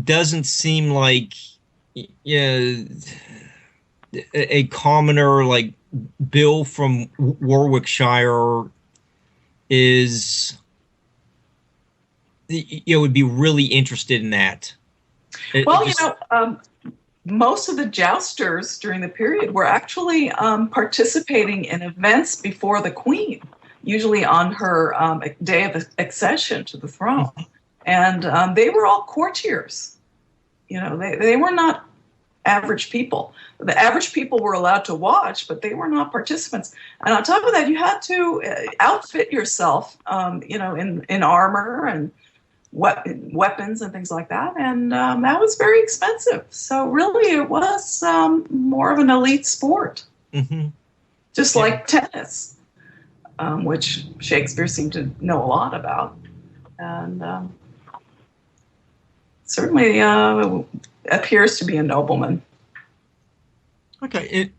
doesn't seem like a commoner like Bill from Warwickshire would be really interested in that. Most of the jousters during the period were actually participating in events before the Queen, usually on her day of accession to the throne. And they were all courtiers. They were not average people. The average people were allowed to watch, but they were not participants. And on top of that, you had to outfit yourself, in armor and weapons and things like that. And that was very expensive. So really, it was more of an elite sport, just like tennis, which Shakespeare seemed to know a lot about. And certainly appears to be a nobleman. Okay,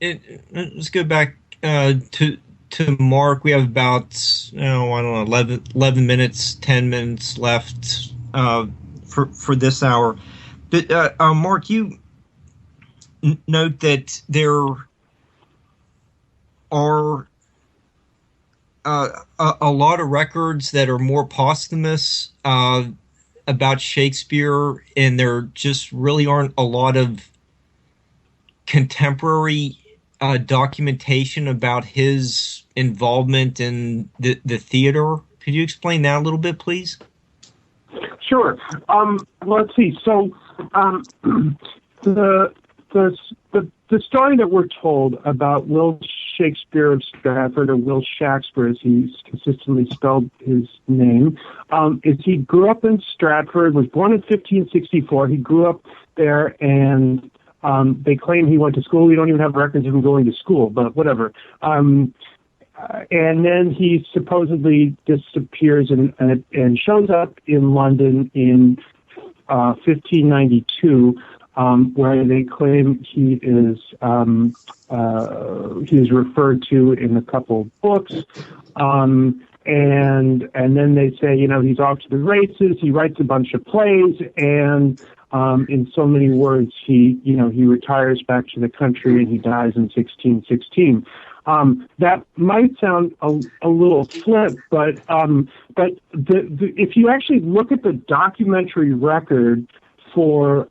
let's go back to Mark. We have about 11 minutes, 10 minutes left for this hour. But Mark, you note that there are a lot of records that are more posthumous about Shakespeare, and there just really aren't a lot of contemporary documentation about his involvement in the theater. Could you explain that a little bit, please? Sure. Let's see. So the story that we're told about Will Shakespeare of Stratford, or Will Shakespeare as he's consistently spelled his name, is he grew up in Stratford, was born in 1564. He grew up there, and they claim he went to school. We don't even have records of him going to school, but whatever. And then he supposedly disappears and shows up in London in 1592, where they claim he is referred to in a couple books. And then they say, he's off to the races. He writes a bunch of plays, and in so many words, he retires back to the country, and he dies in 1616. That might sound a little flip, but if you actually look at the documentary record for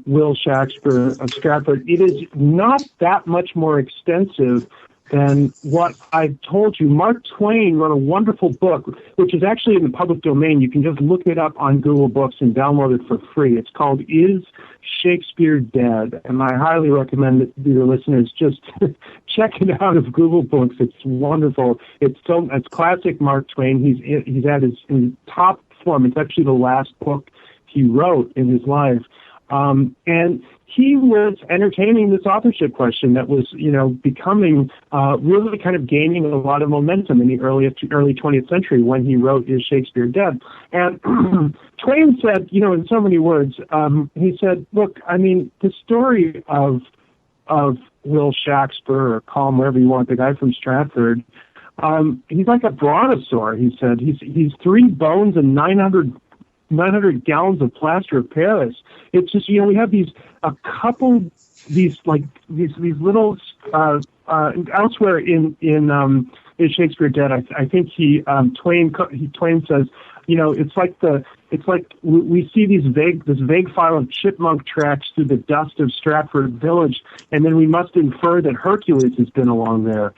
Will Shakespeare of Stratford, it is not that much more extensive than what I've told you. Mark Twain wrote a wonderful book, which is actually in the public domain. You can just look it up on Google Books and download it for free. It's called Is Shakespeare Dead? And I highly recommend that your listeners just check it out of Google Books. It's wonderful. It's classic Mark Twain. He's at his top form. It's actually the last book he wrote in his life. And he was entertaining this authorship question that was, becoming really kind of gaining a lot of momentum in the early 20th century when he wrote Is Shakespeare Dead? And Twain said, in so many words, he said, look, the story of Will Shakespeare, or call him wherever you want, the guy from Stratford, he's like a brontosaur, he said. He's 3 bones and 900 gallons of plaster of Paris. It's just, we have these little elsewhere in Is Shakespeare Dead? I think Twain says, it's like we see this vague file of chipmunk tracks through the dust of Stratford village, and then we must infer that Hercules has been along there.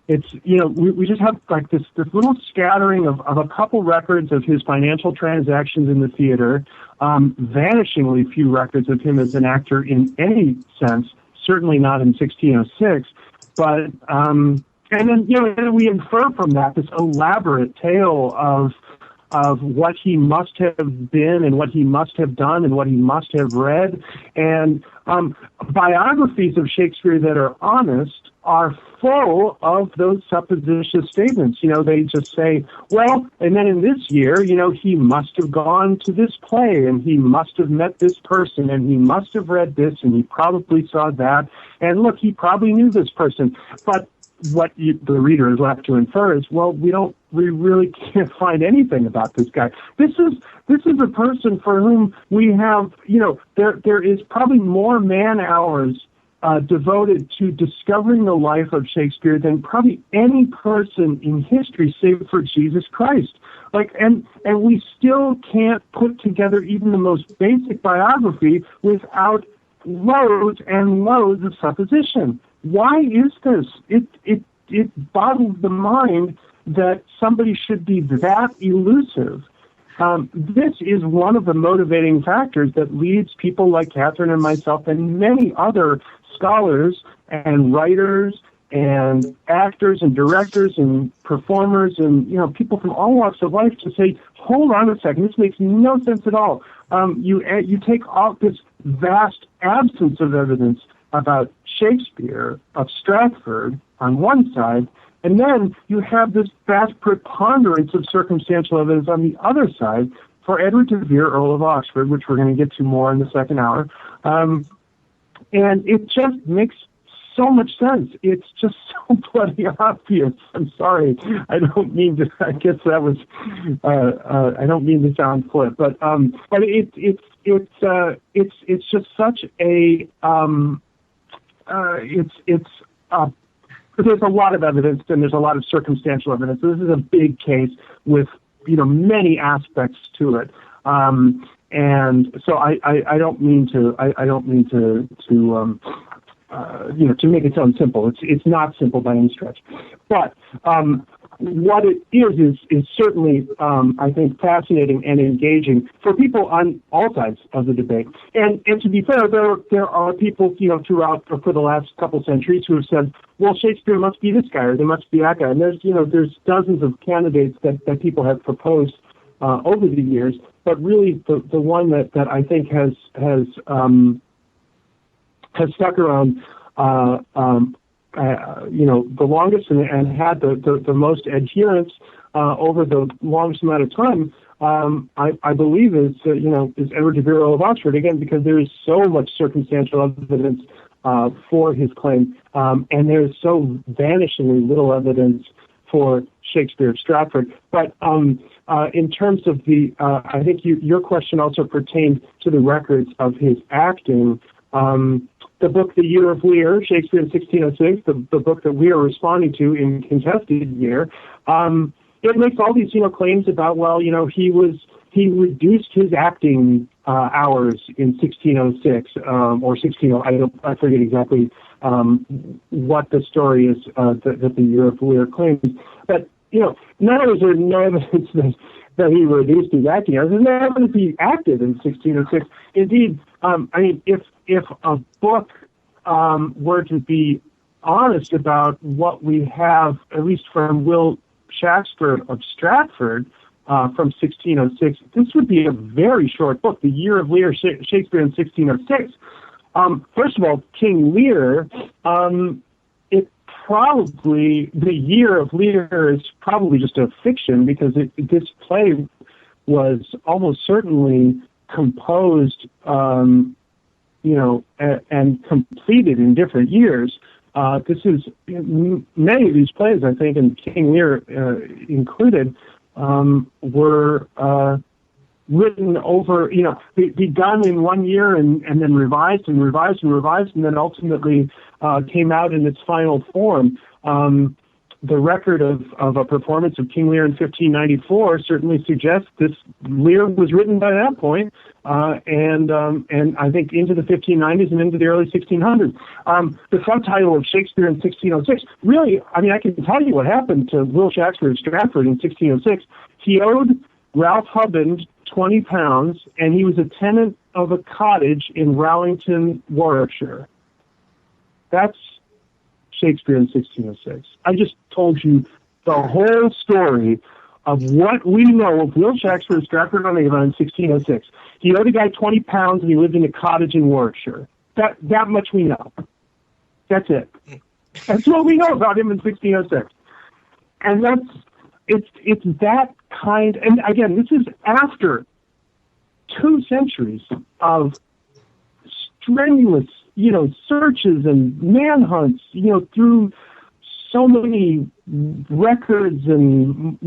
It's, we just have like this little scattering of a couple records of his financial transactions in the theater, vanishingly few records of him as an actor in any sense, certainly not in 1606, but, and then we infer from that this elaborate tale of what he must have been and what he must have done and what he must have read. And biographies of Shakespeare that are honest are full of those supposititious statements. They just say, well, and then in this year, he must have gone to this play, and he must have met this person, and he must have read this, and he probably saw that. And look, he probably knew this person. But what the reader is left to infer is, well, we really can't find anything about this guy. This is a person for whom we have, there is probably more man hours devoted to discovering the life of Shakespeare than probably any person in history, save for Jesus Christ. And we still can't put together even the most basic biography without loads and loads of supposition. Why is this? It boggles the mind that somebody should be that elusive This is one of the motivating factors that leads people like Katherine and myself and many other scholars and writers and actors and directors and performers and people from all walks of life to say, hold on a second, this makes no sense at all. You take all this vast absence of evidence about Shakespeare of Stratford on one side, and then you have this vast preponderance of circumstantial evidence on the other side for Edward de Vere, Earl of Oxford, which we're going to get to more in the second hour. And it just makes so much sense. It's just so bloody obvious. I'm sorry. I don't mean to. I guess that was. I don't mean to sound flip, but it's just such a. There's a lot of evidence and there's a lot of circumstantial evidence. This is a big case with many aspects to it. And so I don't mean to. I don't mean to to make it sound simple. It's not simple by any stretch. But what it is certainly, I think, fascinating and engaging for people on all sides of the debate. And to be fair, there are people, throughout for the last couple centuries who have said, well, Shakespeare must be this guy or there must be that guy. And there's dozens of candidates that people have proposed over the years. But really, the one that I think has stuck around, the longest and had the most adherence over the longest amount of time, I believe is Edward de Vere, Earl of Oxford, again, because there is so much circumstantial evidence for his claim, and there's so vanishingly little evidence for Shakespeare of Stratford. But in terms of I think your question also pertained to the records of his acting. The book, The Year of Lear, Shakespeare in 1606, the book that we are responding to in Contested Year, it makes all these, claims about, he reduced his acting hours in 1606 or 16. I forget exactly what the story is that The Year of Lear claims, but not only is there no evidence that he reduced his acting hours, there's no evidence he acted in 1606. Indeed, if a book were to be honest about what we have, at least from Will Shakespeare of Stratford from 1606, this would be a very short book, The Year of Lear, Shakespeare in 1606. First of all, King Lear, The Year of Lear is probably just a fiction because this play was almost certainly composed and completed in different years. This is many of these plays, I think, and King Lear included, were written over, begun in 1 year and then revised and revised and revised, and then ultimately came out in its final form. The record of a performance of King Lear in 1594 certainly suggests this Lear was written by that point, and I think into the 1590s and into the early 1600s. The subtitle of Shakespeare in 1606, really, I can tell you what happened to Will Shakespeare of Stratford in 1606. He owed Ralph Hubbard £20, and he was a tenant of a cottage in Rowlington, Warwickshire. That's Shakespeare in 1606. I just told you the whole story of what we know of Will Shakespeare of Stratford-on-Avon in 1606. He owed a guy £20 and he lived in a cottage in Warwickshire. That much we know. That's it. That's what we know about him in 1606. And it's that kind, and again, this is after 2 centuries of strenuous searches and manhunts, through so many records and,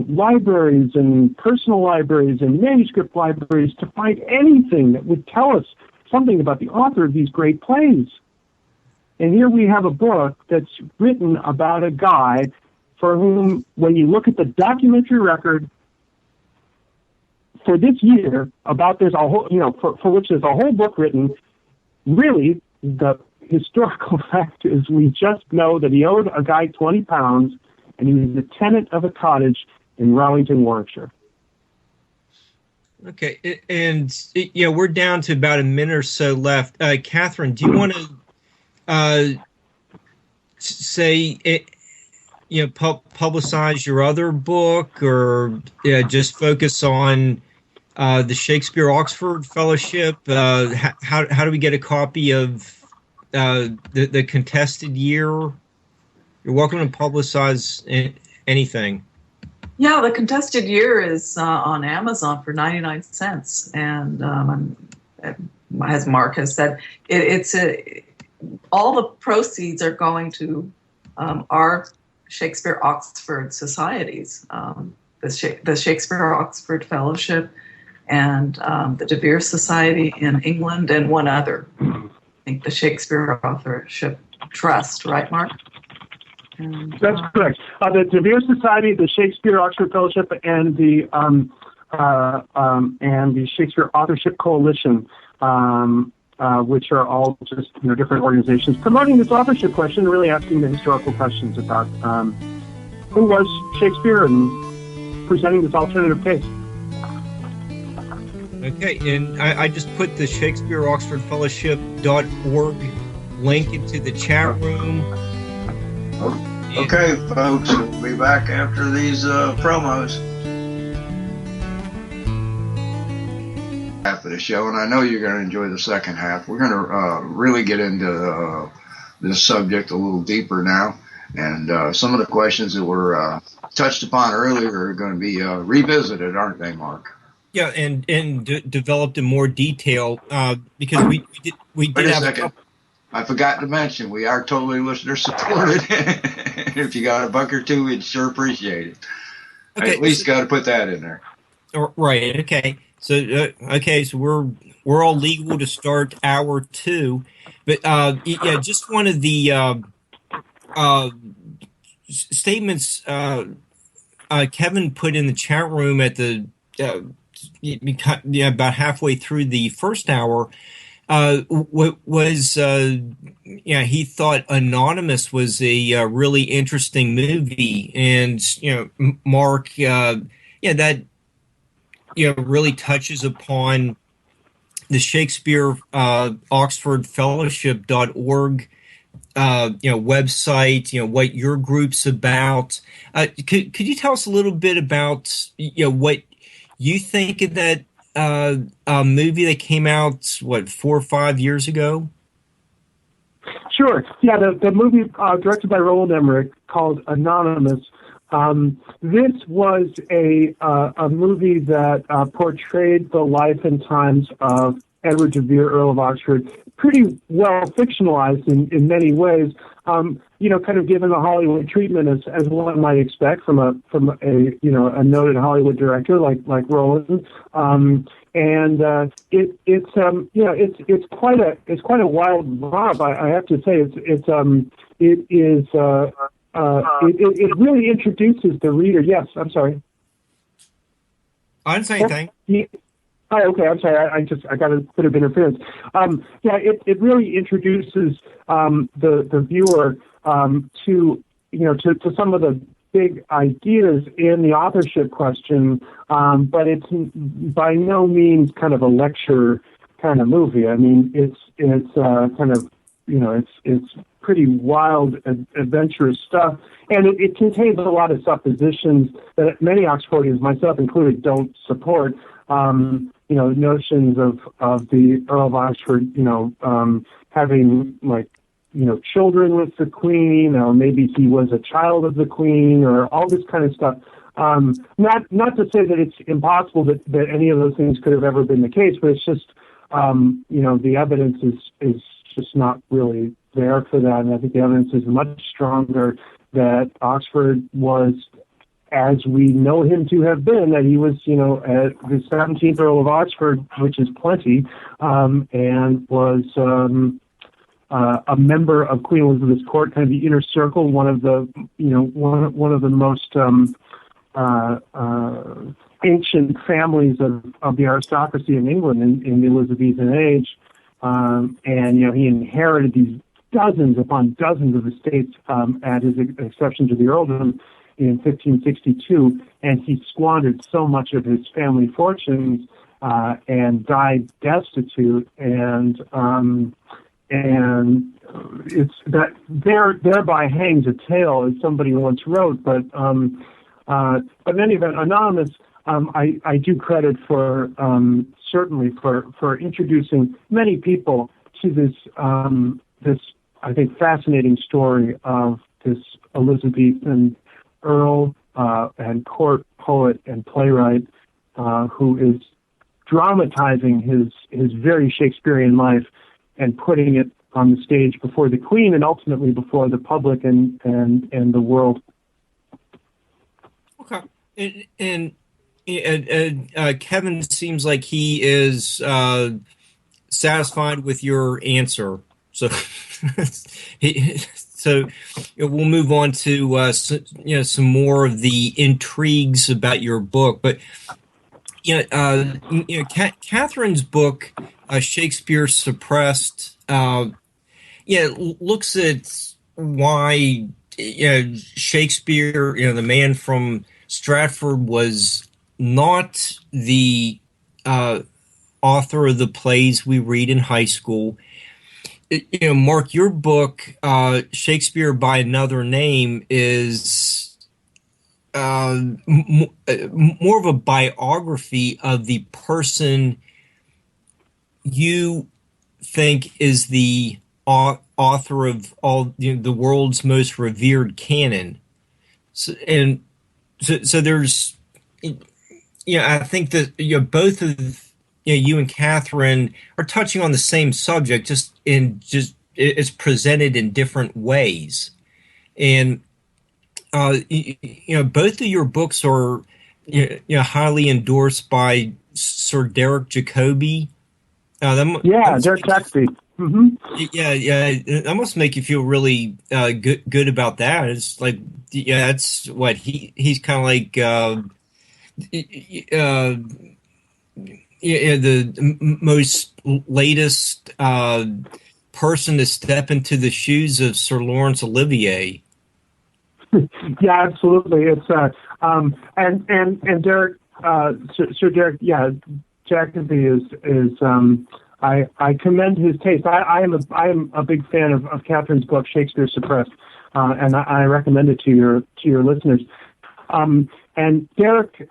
libraries and personal libraries and manuscript libraries to find anything that would tell us something about the author of these great plays. And here we have a book that's written about a guy for whom, when you look at the documentary record for this year, about there's a whole, for which there's a whole book written. Really, the historical fact is we just know that he owed a guy £20 and he was a tenant of a cottage in Rowlington, Warwickshire. Okay, yeah, we're down to about a minute or so left. Katherine, do you want to say it? Publicize your other book, or just focus on the Shakespeare Oxford Fellowship? How do we get a copy of the contested year? You're welcome to publicize anything. Yeah, the contested year is on Amazon for 99 cents, and as Mark has said, all the proceeds are going to our Shakespeare Oxford societies, the Shakespeare Oxford Fellowship, and the De Vere Society in England, and one other. I think the Shakespeare Authorship Trust, right, Mark? That's correct. The De Vere Society, the Shakespeare Oxford Fellowship, and the Shakespeare Authorship Coalition, which are all just different organizations promoting this authorship question, really asking the historical questions about who was Shakespeare and presenting this alternative case. Okay, and I just put the Shakespeare Oxford Fellowship.org link into the chat room. Okay, folks, we'll be back after these promos. Half of the show, and I know you're going to enjoy the second half. We're going to really get into this subject a little deeper now, and some of the questions that were touched upon earlier are going to be revisited, aren't they, Mark? Yeah, and developed in more detail because we did Wait a have second. I forgot to mention, we are totally listener supported. If you got a buck or two, we'd sure appreciate it. Okay, I at least got to put that in there. Right. Okay. So so we're all legal to start hour 2, but yeah, just one of the statements Kevin put in the chat room at the about halfway through the first hour. He thought Anonymous was a really interesting movie, and Mark, that really touches upon the Shakespeare Oxford Fellowship.org website. What your group's about. Could you tell us a little bit about what you think of that movie that came out 4 or 5 years ago? Sure. Yeah, the movie directed by Roland Emmerich called Anonymous. This was a movie that portrayed the life and times of Edward de Vere, Earl of Oxford, pretty well fictionalized in many ways. Kind of given the Hollywood treatment as one might expect from a noted Hollywood director like Roland. It's quite a wild romp. I have to say it really introduces the reader. Yes, I'm sorry. I didn't say anything. Hi, okay, I'm sorry. I got a bit of interference. It really introduces the viewer to some of the big ideas in the authorship question, but it's by no means kind of a lecture kind of movie. I mean, it's kind of it's pretty wild, adventurous stuff, and it contains a lot of suppositions that many Oxfordians, myself included, don't support. Notions of the Earl of Oxford, having children with the Queen, or maybe he was a child of the Queen, or all this kind of stuff. Not to say that it's impossible that any of those things could have ever been the case, but it's just the evidence is just not really there for that, and I think the evidence is much stronger that Oxford was, as we know him to have been, that he was, the 17th Earl of Oxford, which is plenty, and was a member of Queen Elizabeth's court, kind of the inner circle, one of the most ancient families of the aristocracy in England in the Elizabethan age, and he inherited these dozens upon dozens of estates at his exception to the earldom in 1562, and he squandered so much of his family fortunes and died destitute, and it's that thereby hangs a tale, as somebody once wrote. But in any event, Anonymous, I do credit for certainly for introducing many people to this I think fascinating story of this Elizabethan earl and court poet and playwright who is dramatizing his very Shakespearean life and putting it on the stage before the Queen and ultimately before the public and the world. Okay, and Kevin seems like he is satisfied with your answer. So, we'll move on to some more of the intrigues about your book. But Katherine's book, Shakespeare Suppressed, looks at why Shakespeare, the man from Stratford, was not the author of the plays we read in high school. Mark, your book, Shakespeare by Another Name, is more of a biography of the person you think is the author of all the world's most revered canon. So there's, I think that both of you and Katherine are touching on the same subject, just it's presented in different ways, and both of your books are highly endorsed by Sir Derek Jacobi. Derek Jacobi. Mm-hmm. Yeah, that must make you feel really good about that. It's like, that's what he's kind of like the most latest person to step into the shoes of Sir Laurence Olivier. Yeah, absolutely. It's and Derek, Sir Derek, Jacobi is I commend his taste. I am a big fan of Katherine's book, Shakespeare Suppressed, and I recommend it to your listeners. And Derek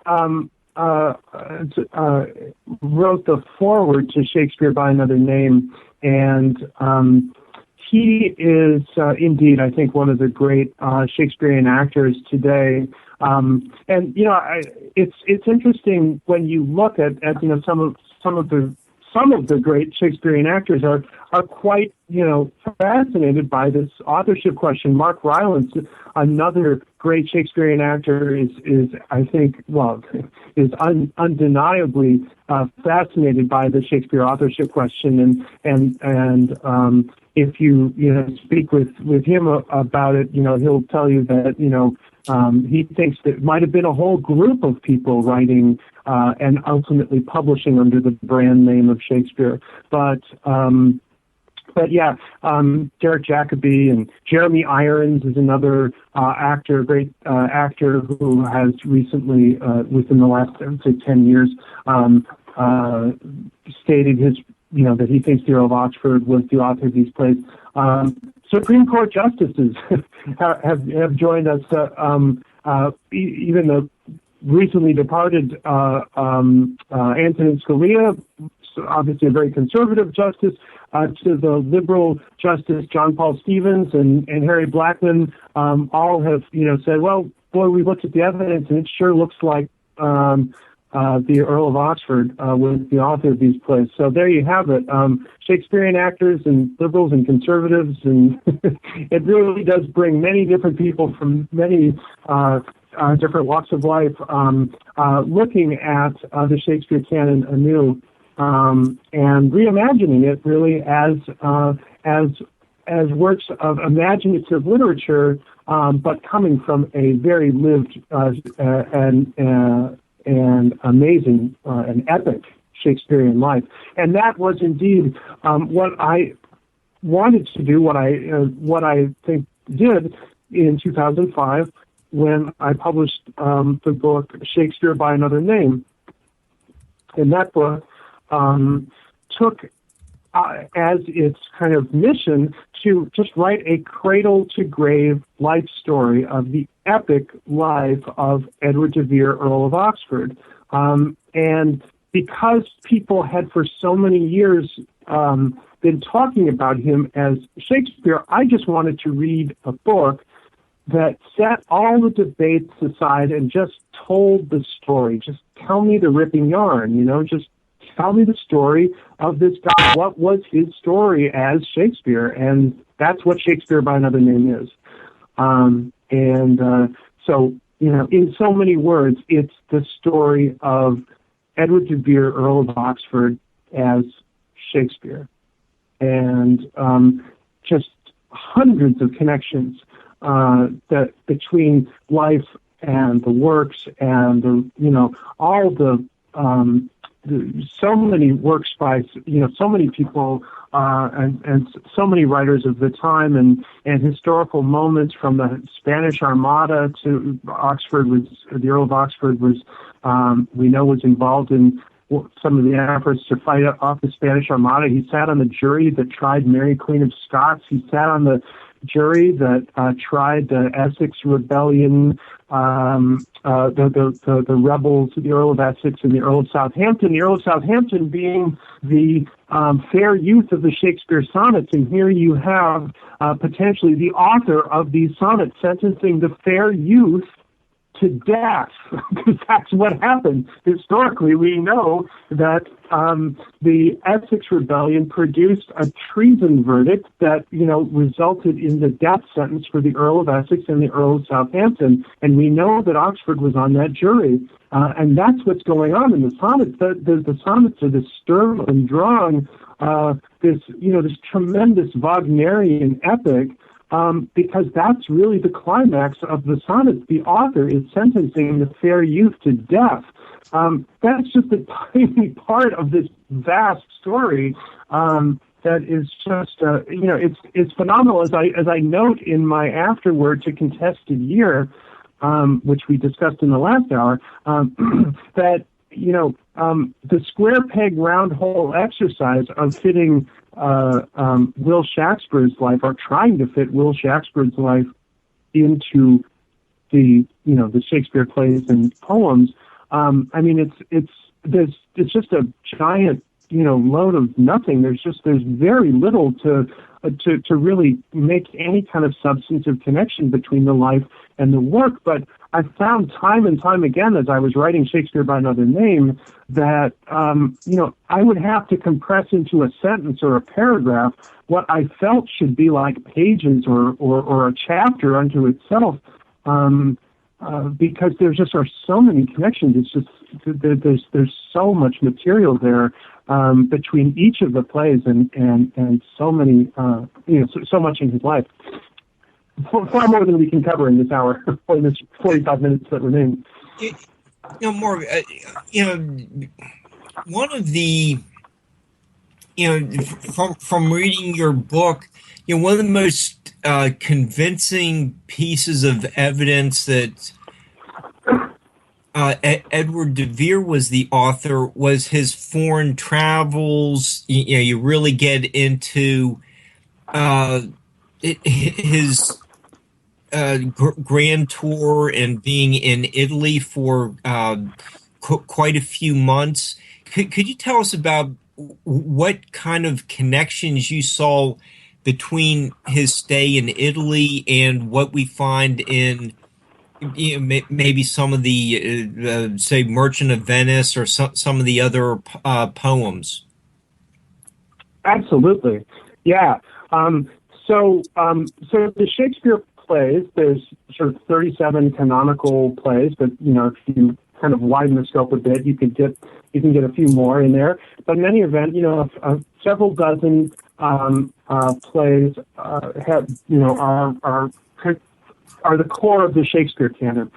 wrote the foreword to Shakespeare by Another Name, and he is indeed, I think, one of the great Shakespearean actors today. And it's interesting when you look at some of the great Shakespearean actors are quite fascinated by this authorship question. Mark Rylance, another great Shakespearean actor, is I think undeniably fascinated by the Shakespeare authorship question, and if you speak with him about it, he'll tell you that he thinks that it might have been a whole group of people writing and ultimately publishing under the brand name of Shakespeare. But Derek Jacobi and Jeremy Irons is another great actor who has recently, within the last 10 years, stated his that he thinks the Earl of Oxford was the author of these plays. Supreme Court justices have joined us. Even the recently departed Antonin Scalia, obviously a very conservative justice, to the liberal justice John Paul Stevens and Harry Blackman, all have said, well, boy, we looked at the evidence and it sure looks like the Earl of Oxford was the author of these plays. So there you have it. Shakespearean actors and liberals and conservatives, and it really does bring many different people from many different walks of life looking at the Shakespeare canon anew and reimagining it really as works of imaginative literature, but coming from a very lived and amazing and epic Shakespearean life. And that was indeed what I wanted to do, what I think did in 2005 when I published the book Shakespeare by Another Name. in that book took as its kind of mission to just write a cradle-to-grave life story of the epic life of Edward de Vere, Earl of Oxford. And because people had for so many years been talking about him as Shakespeare, I just wanted to read a book that set all the debates aside and just told the story. Just tell me the ripping yarn, just tell me the story of this guy. What was his story as Shakespeare? And that's what Shakespeare by Another Name is. So, in so many words, it's the story of Edward de Vere, Earl of Oxford, as Shakespeare. And just hundreds of connections that between life and the works and all the so many works by so many people and so many writers of the time and historical moments from the Spanish Armada to Oxford. The Earl of Oxford was involved in some of the efforts to fight off the Spanish Armada. He sat on the jury that tried Mary Queen of Scots. He sat on the jury that tried the Essex Rebellion, the rebels, the Earl of Essex and the Earl of Southampton. The Earl of Southampton being the fair youth of the Shakespeare sonnets, and here you have potentially the author of these sonnets sentencing the fair youth to death, because that's what happened. Historically, we know that the Essex Rebellion produced a treason verdict that, resulted in the death sentence for the Earl of Essex and the Earl of Southampton, and we know that Oxford was on that jury. And that's what's going on in the sonnets. The sonnets are this Sturm und Drang, this tremendous Wagnerian epic, because that's really the climax of the sonnets. The author is sentencing the fair youth to death. That's just a tiny part of this vast story that is just, it's phenomenal. As I note in my afterword to Contested Year, which we discussed in the last hour, that the square peg round hole exercise of fitting Will Shakespeare's life, or trying to fit Will Shakespeare's life into the Shakespeare plays and poems. It's just a giant load of nothing. There's very little to really make any kind of substantive connection between the life and the work. But I found time and time again, as I was writing Shakespeare by Another Name, that I would have to compress into a sentence or a paragraph what I felt should be like pages or a chapter unto itself, because there just are so many connections. It's just there's so much material there between each of the plays and so many so much in his life. Far more than we can cover in this hour, or in this 45 minutes that remain. Mark, one of the, from reading your book, one of the most convincing pieces of evidence that Edward de Vere was the author was his foreign travels. You really get into his grand tour and being in Italy for quite a few months. Could you tell us about what kind of connections you saw between his stay in Italy and what we find in maybe some of the, say, Merchant of Venice or some of the other poems? Absolutely. Yeah. So the Shakespeare plays, there's sort of 37 canonical plays, but if you kind of widen the scope a bit, you can get a few more in there. But in any event, several dozen plays are the core of the Shakespeare canon.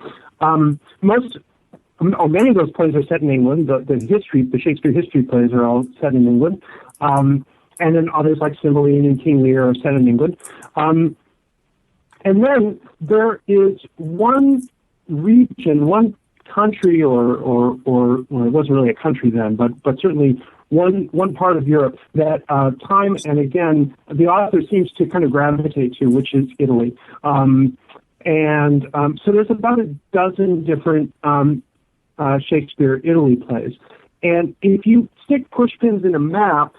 Many of those plays are set in England. The Shakespeare history plays are all set in England. And then others like Cymbeline and King Lear are set in England. And then there is one region, one country, or well, it wasn't really a country then, but certainly one part of Europe that time and again the author seems to kind of gravitate to, which is Italy. So there's about a dozen different Shakespeare Italy plays. And if you stick pushpins in a map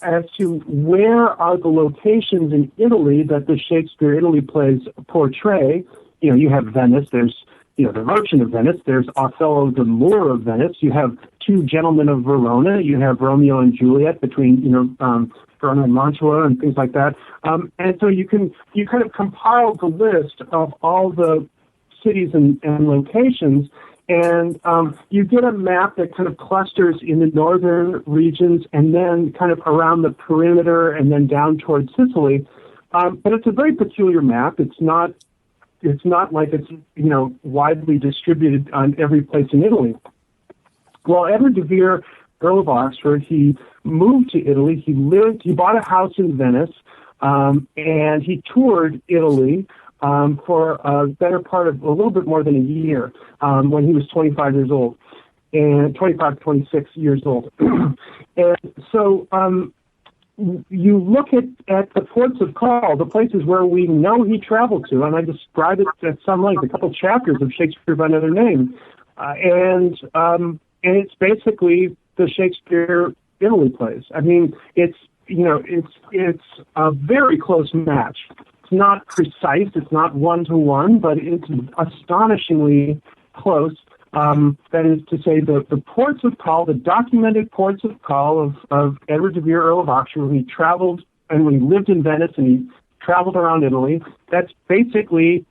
as to where are the locations in Italy that the Shakespeare Italy plays portray, you have Venice, there's the Merchant of Venice, there's Othello the Moor of Venice, you have Two Gentlemen of Verona, you have Romeo and Juliet between, Verona and Mantua and things like that. And so you kind of compile the list of all the cities and locations, and you get a map that kind of clusters in the northern regions and then kind of around the perimeter and then down towards Sicily. But it's a very peculiar map. It's not like it's, widely distributed on every place in Italy. Well, Edward de Vere, Earl of Oxford, he moved to Italy. He bought a house in Venice, and he toured Italy for a better part of a little bit more than a year when he was 25 years old, and 26 years old. And so you look at the ports of call, the places where we know he traveled to, and I describe it at some length, a couple chapters of Shakespeare by Another Name, and it's basically the Shakespeare Italy plays. I mean, it's a very close match. It's not precise, it's not one-to-one, but it's astonishingly close. That is to say, the ports of call, the documented ports of call of Edward de Vere, Earl of Oxford, when he traveled and when he lived in Venice and he traveled around Italy, that's basically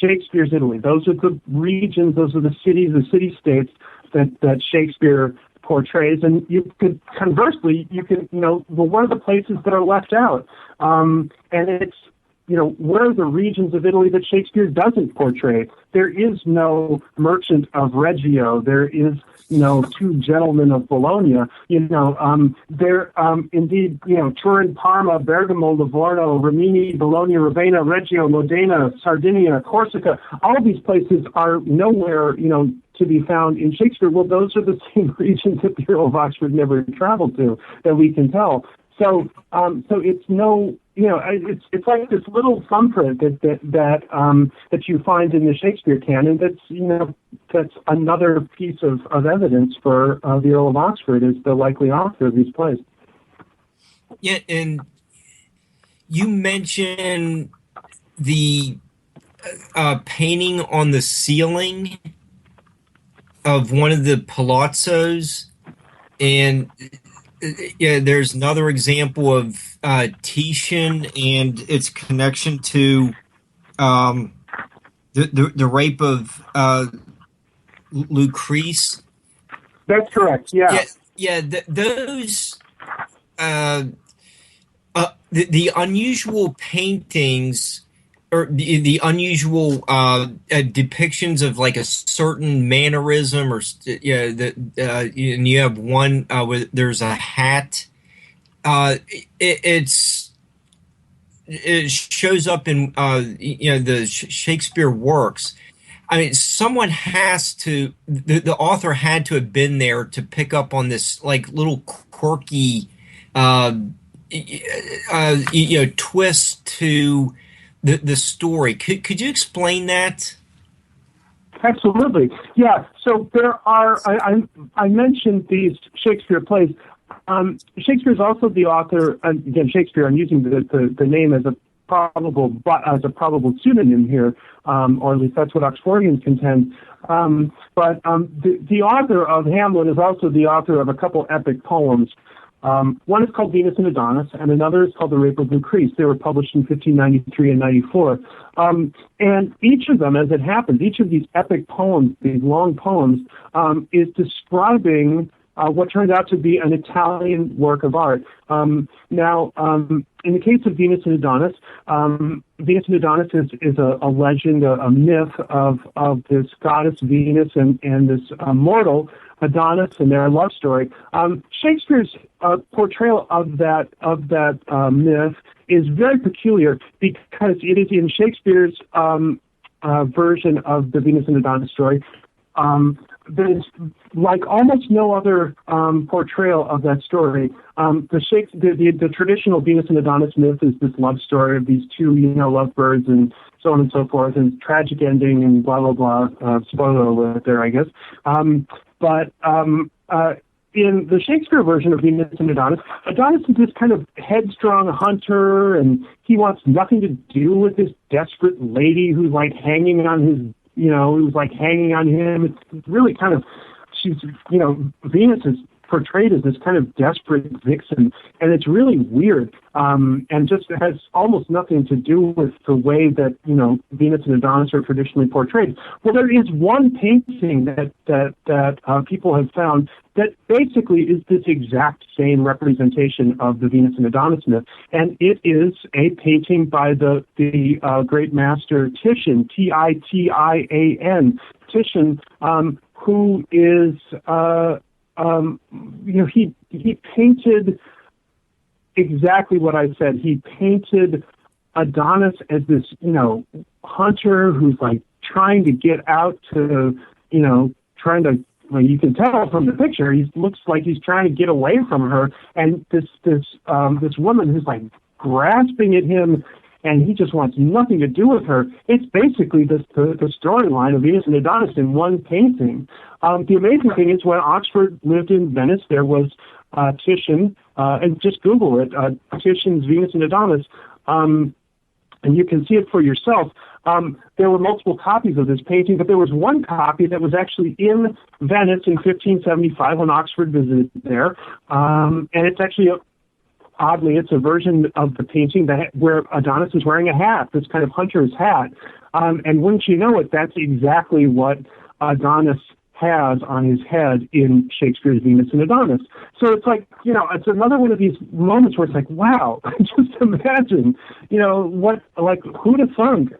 Shakespeare's Italy. Those are the regions, those are the cities, the city-states that Shakespeare portrays. And you could, conversely, what are the places that are left out? And it's, where are the regions of Italy that Shakespeare doesn't portray? There is no Merchant of Reggio. There is no Two Gentlemen of Bologna. Indeed, Turin, Parma, Bergamo, Livorno, Rimini, Bologna, Ravenna, Reggio, Modena, Sardinia, Corsica. All of these places are nowhere, to be found in Shakespeare. Well, those are the same regions that the Earl of Oxford never traveled to, that we can tell. So it's no, it's like this little thumbprint that you find in the Shakespeare canon. That's another piece of evidence for the Earl of Oxford is the likely author of these plays. Yeah, and you mentioned the painting on the ceiling of one of the palazzos, and there's another example of Titian and its connection to the rape of Lucrece. That's correct. Yeah. Those the unusual paintings or the unusual depictions of like a certain mannerism, or and you have one where there's a hat. It shows up in the Shakespeare works. I mean, someone has to. The author had to have been there to pick up on this like little quirky, twist to the story. Could you explain that? Absolutely. Yeah. So there are. I mentioned these Shakespeare plays. Shakespeare is also the author. Again, Shakespeare. I'm using the name as a probable pseudonym here, or at least that's what Oxfordians contend. But the author of Hamlet is also the author of a couple epic poems. One is called Venus and Adonis, and another is called The Rape of Lucrece. They were published in 1593 and 94. And each of them, as it happens, each of these epic poems, these long poems, is describing what turned out to be an Italian work of art. Now, in the case of Venus and Adonis is a legend, a myth of this goddess Venus and this mortal Adonis and their love story. Shakespeare's portrayal of that myth is very peculiar because it is in Shakespeare's version of the Venus and Adonis story. there's like almost no other portrayal of that story. The traditional Venus and Adonis myth is this love story of these two, lovebirds and so on and so forth, and tragic ending and blah, blah, blah. Spoiler alert there, I guess. But in the Shakespeare version of Venus and Adonis, Adonis is this kind of headstrong hunter, and he wants nothing to do with this desperate lady who's like hanging on his, who's like hanging on him. It's really kind of, Venus is portrayed as this kind of desperate vixen, and it's really weird, and just has almost nothing to do with the way that Venus and Adonis are traditionally portrayed. Well, there is one painting that people have found that basically is this exact same representation of the Venus and Adonis myth, and it is a painting by the great master Titian, Titian, Titian, who is he painted exactly what I said. He painted Adonis as this, hunter who's like trying to get out to, well, you can tell from the picture, he looks like he's trying to get away from her. And this woman who's like grasping at him, and he just wants nothing to do with her. It's basically the storyline of Venus and Adonis in one painting. The amazing thing is when Oxford lived in Venice, there was Titian, and just Google it, Titian's Venus and Adonis, and you can see it for yourself. There were multiple copies of this painting, but there was one copy that was actually in Venice in 1575 when Oxford visited there, and it's actually oddly, it's a version of the painting where Adonis is wearing a hat, this kind of hunter's hat. And wouldn't you know it, that's exactly what Adonis has on his head in Shakespeare's Venus and Adonis. So it's like, it's another one of these moments where it's like, wow, just imagine, who'd have thunk?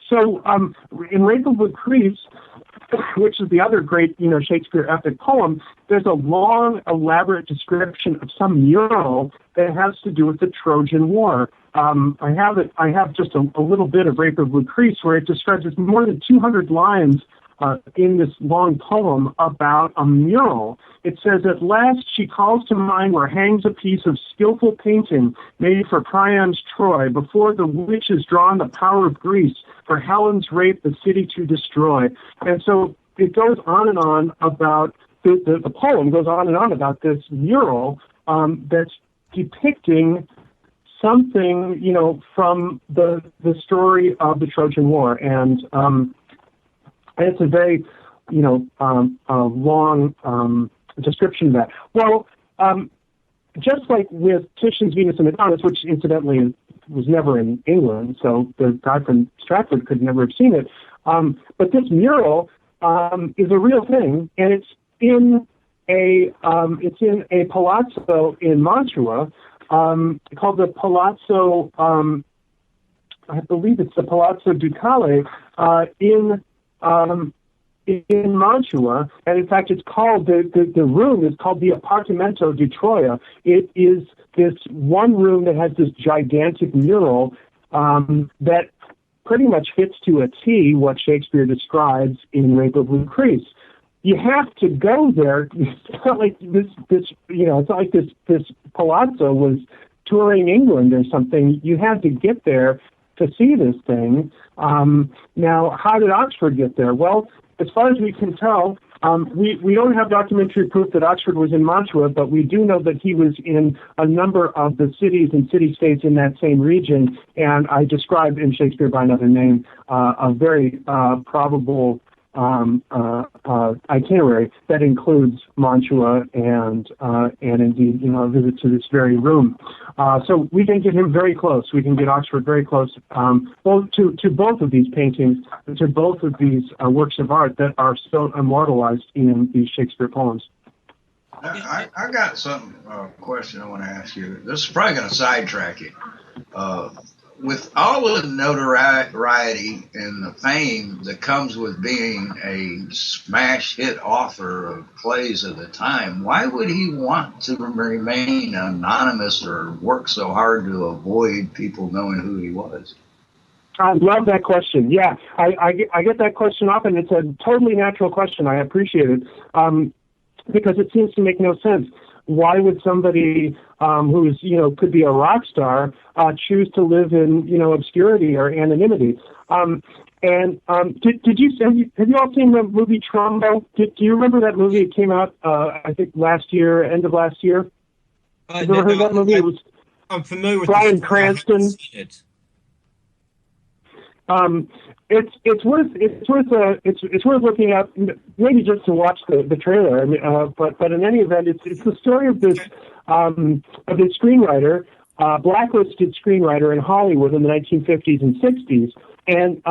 So in Rape of Lucrece, which is the other great, Shakespeare epic poem, there's a long, elaborate description of some mural that has to do with the Trojan War. I have just a little bit of Rape of Lucrece where it describes, it's more than 200 lines in this long poem about a mural. It says, "At last she calls to mind where hangs a piece of skillful painting made for Priam's Troy, before the which is drawn the power of Greece, for Helen's rape the city to destroy." And so it goes on and on about, the poem goes on and on about this mural that's depicting something, from the story of the Trojan War. And it's a very, long description of that. Well, just like with Titian's Venus and Adonis, which incidentally was never in England, so the guy from Stratford could never have seen it. But this mural is a real thing, and it's in a palazzo in Mantua called the Palazzo. I believe it's the Palazzo Ducale in Mantua, and in fact, it's called the room is called the Appartamento di Troia. It is this one room that has this gigantic mural that pretty much fits to a T what Shakespeare describes in Rape of Lucrece. You have to go there. It's not like this it's not like this palazzo was touring England or something. You had to get there to see this thing. Now, how did Oxford get there? Well, as far as we can tell, we don't have documentary proof that Oxford was in Mantua, but we do know that he was in a number of the cities and city-states in that same region, and I described in Shakespeare by Another Name a very probable itinerary that includes Mantua and indeed, a visit to this very room. So we can get him very close. We can get Oxford very close, both to both of these paintings, to both of these works of art that are still immortalized in these Shakespeare poems. I got some question I want to ask you. This is probably going to sidetrack you. With all of the notoriety and the fame that comes with being a smash hit author of plays of the time, why would he want to remain anonymous or work so hard to avoid people knowing who he was? I love that question. Yeah, I get that question often. It's a totally natural question. I appreciate it because it seems to make no sense. Why would somebody who is, could be a rock star choose to live in, obscurity or anonymity? Did you have you all seen the movie Trumbo? Do you remember that movie? It came out, I think, end of last year. Have you ever heard that movie? I'm familiar with Bryan Cranston. It's worth looking up, maybe just to watch the trailer. I mean, but in any event, it's the story of this screenwriter, blacklisted screenwriter in Hollywood in the 1950s and 60s. And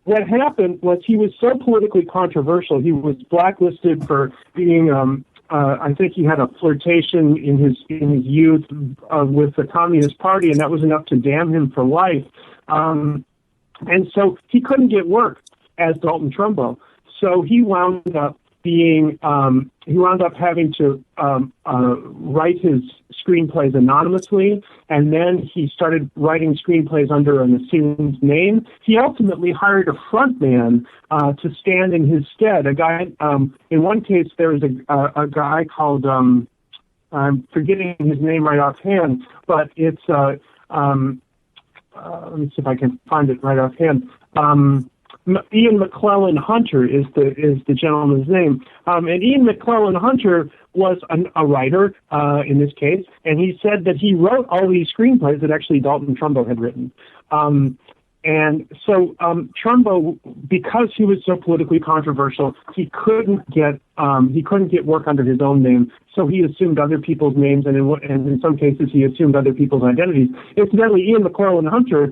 what happened was he was so politically controversial. He was blacklisted for being I think he had a flirtation in his youth with the Communist Party, and that was enough to damn him for life. And so he couldn't get work as Dalton Trumbo. So he wound up having to write his screenplays anonymously, and then he started writing screenplays under an assumed name. He ultimately hired a frontman to stand in his stead. A guy, in one case, there was a guy called I'm forgetting his name right offhand, but it's let me see if I can find it right offhand. Ian McClellan Hunter is the gentleman's name, and Ian McClellan Hunter was a writer in this case, and he said that he wrote all these screenplays that actually Dalton Trumbo had written. And so Trumbo, because he was so politically controversial, he couldn't get work under his own name. So he assumed other people's names, and in some cases he assumed other people's identities. Incidentally, Ian McClellan Hunter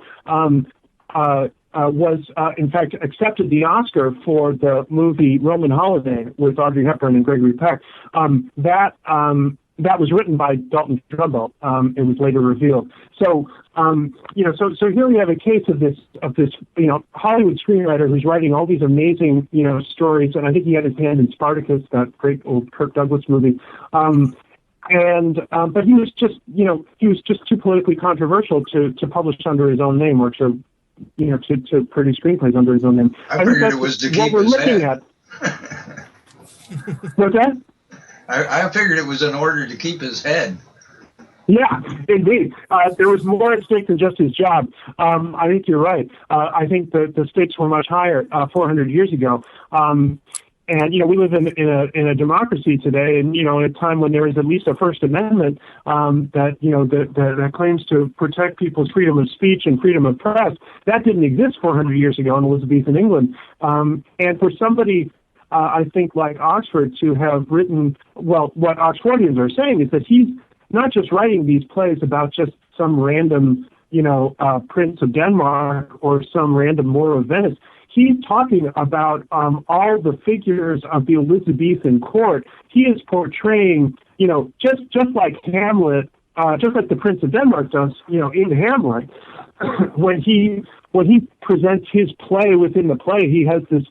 was in fact accepted the Oscar for the movie Roman Holiday with Audrey Hepburn and Gregory Peck. That was written by Dalton Trumbo. It was later revealed. So, so here we have a case of this, Hollywood screenwriter who's writing all these amazing, stories. And I think he had his hand in Spartacus, that great old Kirk Douglas movie. But he was just too politically controversial to publish under his own name or to produce screenplays under his own name. I figured it was to keep we're his looking head. at. What's that? I figured it was in order to keep his head. Yeah, indeed. There was more at stake than just his job. I think you're right. I think the stakes were much higher 400 years ago. And we live in a democracy today, and in a time when there is at least a First Amendment that claims to protect people's freedom of speech and freedom of press. That didn't exist 400 years ago in Elizabethan England. And for somebody, I think, like Oxford, to have written, well, what Oxfordians are saying is that he's not just writing these plays about just some random, Prince of Denmark or some random Moor of Venice. He's talking about all the figures of the Elizabethan court. He is portraying, just like Hamlet, just like the Prince of Denmark does, in Hamlet. when he presents his play within the play, he has this,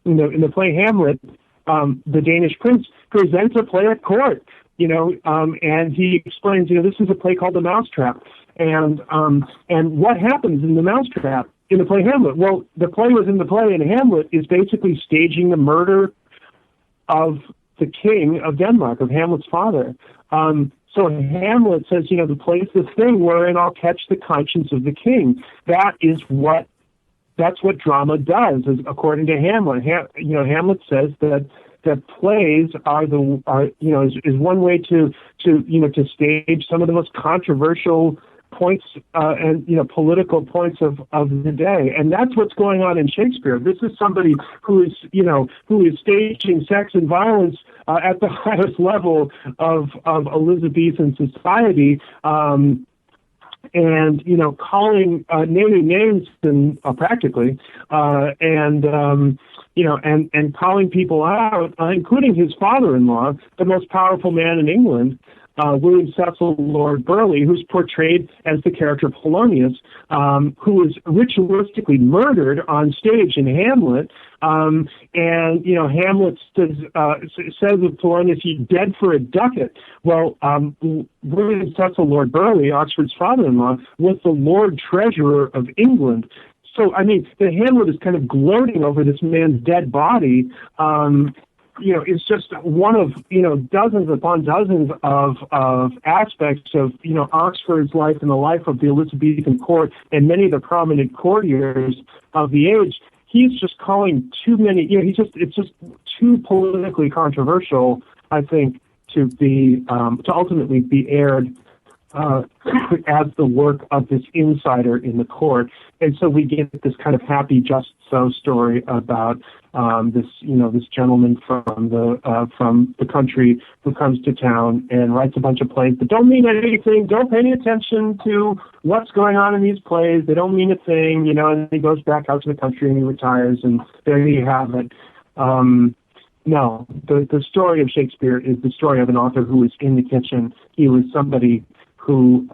in the play Hamlet, the Danish prince presents a play at court, and he explains, this is a play called The Mousetrap, and what happens in The Mousetrap in the play Hamlet? Well, the play within the play, and Hamlet is basically staging the murder of the king of Denmark, of Hamlet's father. So Hamlet says, the play's the thing wherein I'll catch the conscience of the king. That's what drama does, according to Hamlet. Hamlet says that plays is one way to stage some of the most controversial points and political points of the day, and that's what's going on in Shakespeare. This is somebody who is staging sex and violence at the highest level of Elizabethan society. And calling naming names and practically, and calling people out, including his father-in-law, the most powerful man in England, William Cecil Lord Burleigh, who's portrayed as the character Polonius, who is ritualistically murdered on stage in Hamlet. Hamlet says of Polonius, he's dead for a ducat. Well, William Cecil Lord Burleigh, Oxford's father-in-law, was the Lord Treasurer of England. So, I mean, the Hamlet is kind of gloating over this man's dead body. It's just one of, dozens upon dozens of aspects of, Oxford's life and the life of the Elizabethan court and many of the prominent courtiers of the age. He's just calling too many, it's just too politically controversial, I think, to ultimately be aired as the work of this insider in the court. And so we get this kind of happy just so story about this gentleman from the country who comes to town and writes a bunch of plays that don't mean anything. Don't pay any attention to what's going on in these plays. They don't mean a thing, and he goes back out to the country and he retires, and there you have it. No, the story of Shakespeare is the story of an author who was in the kitchen. He was somebody who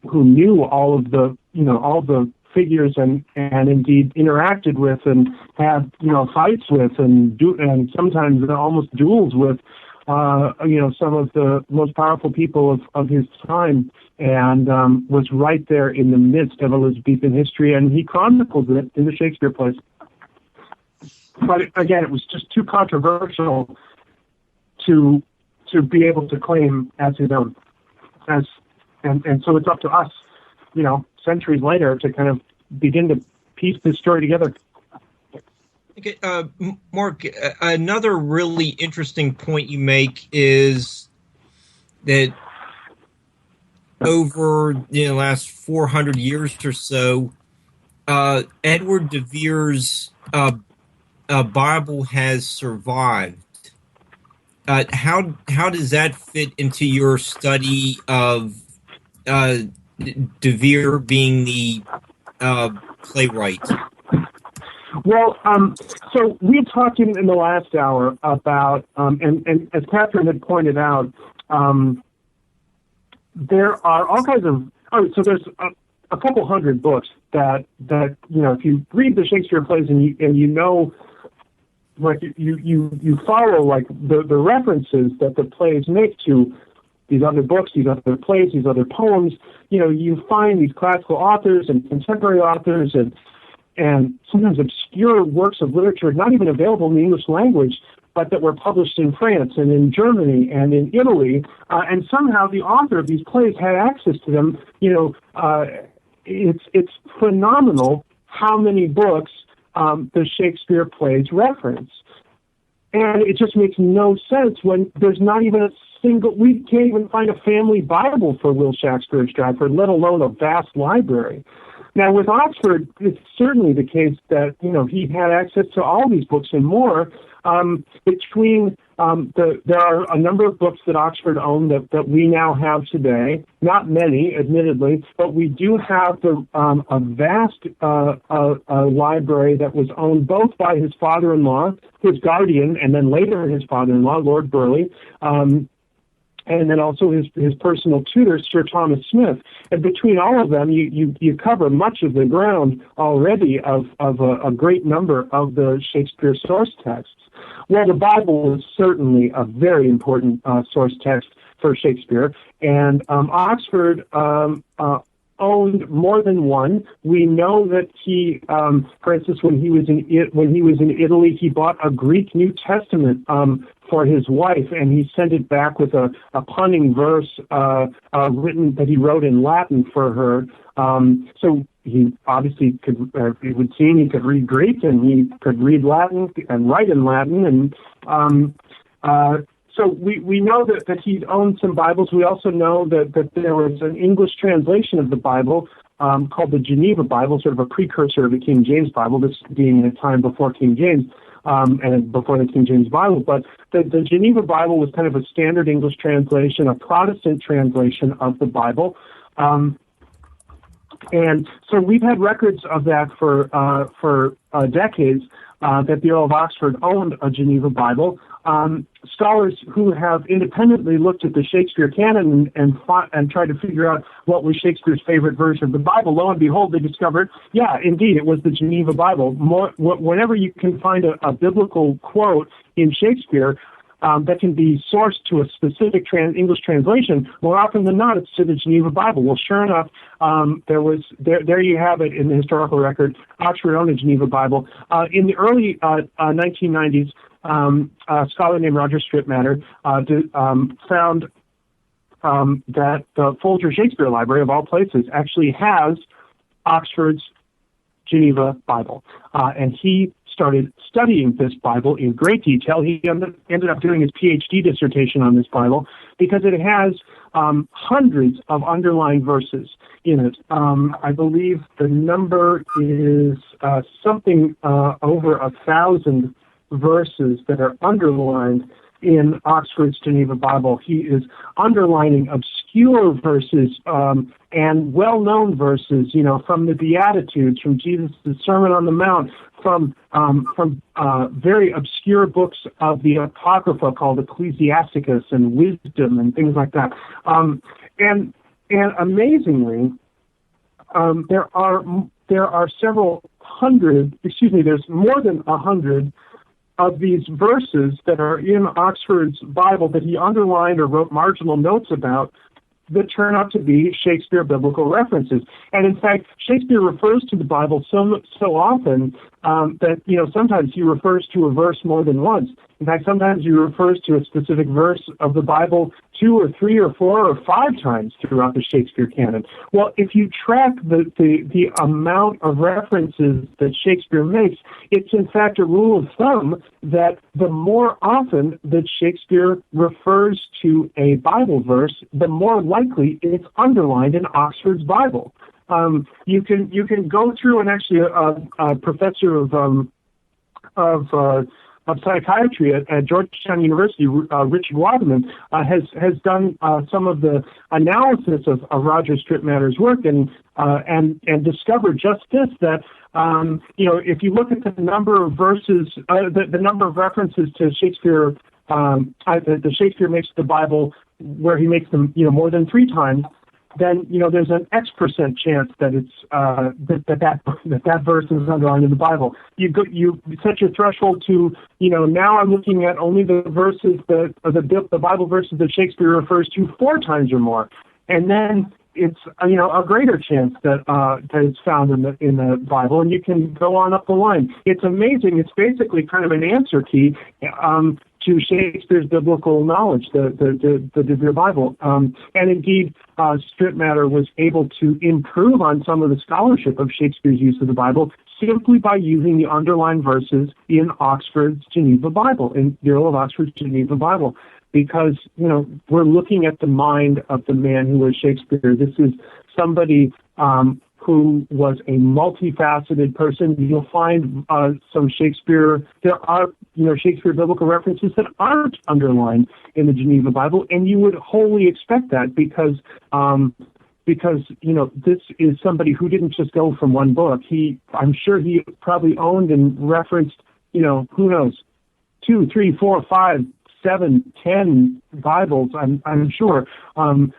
knew all the figures and indeed interacted with and had fights with and sometimes almost duels with some of the most powerful people of his time, and was right there in the midst of Elizabethan history, and he chronicled it in the Shakespeare plays. But again, it was just too controversial to be able to claim as his own. And so it's up to us, centuries later, to kind of begin to piece this story together. Okay, Mark, another really interesting point you make is that over the last 400 years or so, Edward de Vere's Bible has survived. How does that fit into your study of de Vere being the playwright? Well, so we had talked in the last hour about, and as Katherine had pointed out, there are all kinds of. So there's a couple hundred books that if you read the Shakespeare plays and you like you follow like the references that the plays make to these other books, these other plays, these other poems, you find these classical authors and contemporary authors and sometimes obscure works of literature not even available in the English language, but that were published in France and in Germany and in Italy, and somehow the author of these plays had access to them. It's phenomenal how many books the Shakespeare plays reference. And it just makes no sense when there's not even a single, we can't even find a family Bible for Will Shakespeare of Stratford, let alone a vast library. Now, with Oxford, it's certainly the case that, he had access to all these books and more. There are a number of books that Oxford owned that we now have today. Not many, admittedly, but we do have a vast library that was owned both by his father-in-law, his guardian, and then later his father-in-law, Lord Burleigh, and then also his personal tutor, Sir Thomas Smith. And between all of them, you cover much of the ground already of a great number of the Shakespeare source texts. Well, the Bible is certainly a very important source text for Shakespeare, and Oxford owned more than one. We know that he, for instance, when he was in Italy, he bought a Greek New Testament for his wife, and he sent it back with a punning verse written that he wrote in Latin for her. So he obviously could. It would seem he could read Greek, and he could read Latin and write in Latin, and so we know that he owned some Bibles. We also know that there was an English translation of the Bible called the Geneva Bible, sort of a precursor of the King James Bible, this being in a time before King James and before the King James Bible. But the Geneva Bible was kind of a standard English translation, a Protestant translation of the Bible. And so we've had records of that for decades, that the Earl of Oxford owned a Geneva Bible. Scholars who have independently looked at the Shakespeare canon and tried to figure out what was Shakespeare's favorite version of the Bible, lo and behold, they discovered, yeah, indeed, it was the Geneva Bible. Whenever you can find a biblical quote in Shakespeare, that can be sourced to a specific English translation, more often than not, it's to the Geneva Bible. Well, sure enough, there you have it in the historical record, Oxford owned a Geneva Bible. In the early 1990s, a scholar named Roger Strittmatter found that the Folger Shakespeare Library, of all places, actually has Oxford's Geneva Bible. And he started studying this Bible in great detail. He ended up doing his PhD dissertation on this Bible because it has hundreds of underlined verses in it. I believe the number is something over 1,000 verses that are underlined in Oxford's Geneva Bible. He is underlining obscure verses and well-known verses, from the Beatitudes, from Jesus' Sermon on the Mount, from very obscure books of the Apocrypha called Ecclesiasticus and Wisdom and things like that. And amazingly, there are several hundred, there's more than 100 of these verses that are in Oxford's Bible that he underlined or wrote marginal notes about that turn out to be Shakespeare biblical references. And in fact, Shakespeare refers to the Bible so often that, sometimes he refers to a verse more than once. In fact, sometimes he refers to a specific verse of the Bible 2 or 3 or 4 or 5 times throughout the Shakespeare canon. Well, if you track the amount of references that Shakespeare makes, it's in fact a rule of thumb that the more often that Shakespeare refers to a Bible verse, the more likely it's underlined in Oxford's Bible. You can go through, and actually a professor of psychiatry at Georgetown University, Richard Wadman, has done some of the analysis of Roger Strittmatter's work and discovered just this, that if you look at the number of verses, the number of references to Shakespeare, that Shakespeare makes to the Bible, where he makes them more than 3 times, then there's an X% chance that it's that verse is underlined in the Bible. You set your threshold to now I'm looking at only the verses the Bible verses that Shakespeare refers to 4 times or more, and then it's a greater chance that it's found in the Bible, and you can go on up the line. It's amazing. It's basically kind of an answer key to Shakespeare's biblical knowledge, the Bible. And indeed, Strittmatter was able to improve on some of the scholarship of Shakespeare's use of the Bible simply by using the underlined verses in Oxford's Geneva Bible, in the Earl of Oxford's Geneva Bible. Because, we're looking at the mind of the man who was Shakespeare. This is somebody who was a multifaceted person. You'll find some Shakespeare, there are, Shakespeare biblical references that aren't underlined in the Geneva Bible, and you would wholly expect that because this is somebody who didn't just go from one book. I'm sure he probably owned and referenced, who knows, 2, 3, 4, 5, 7, 10 Bibles, I'm sure.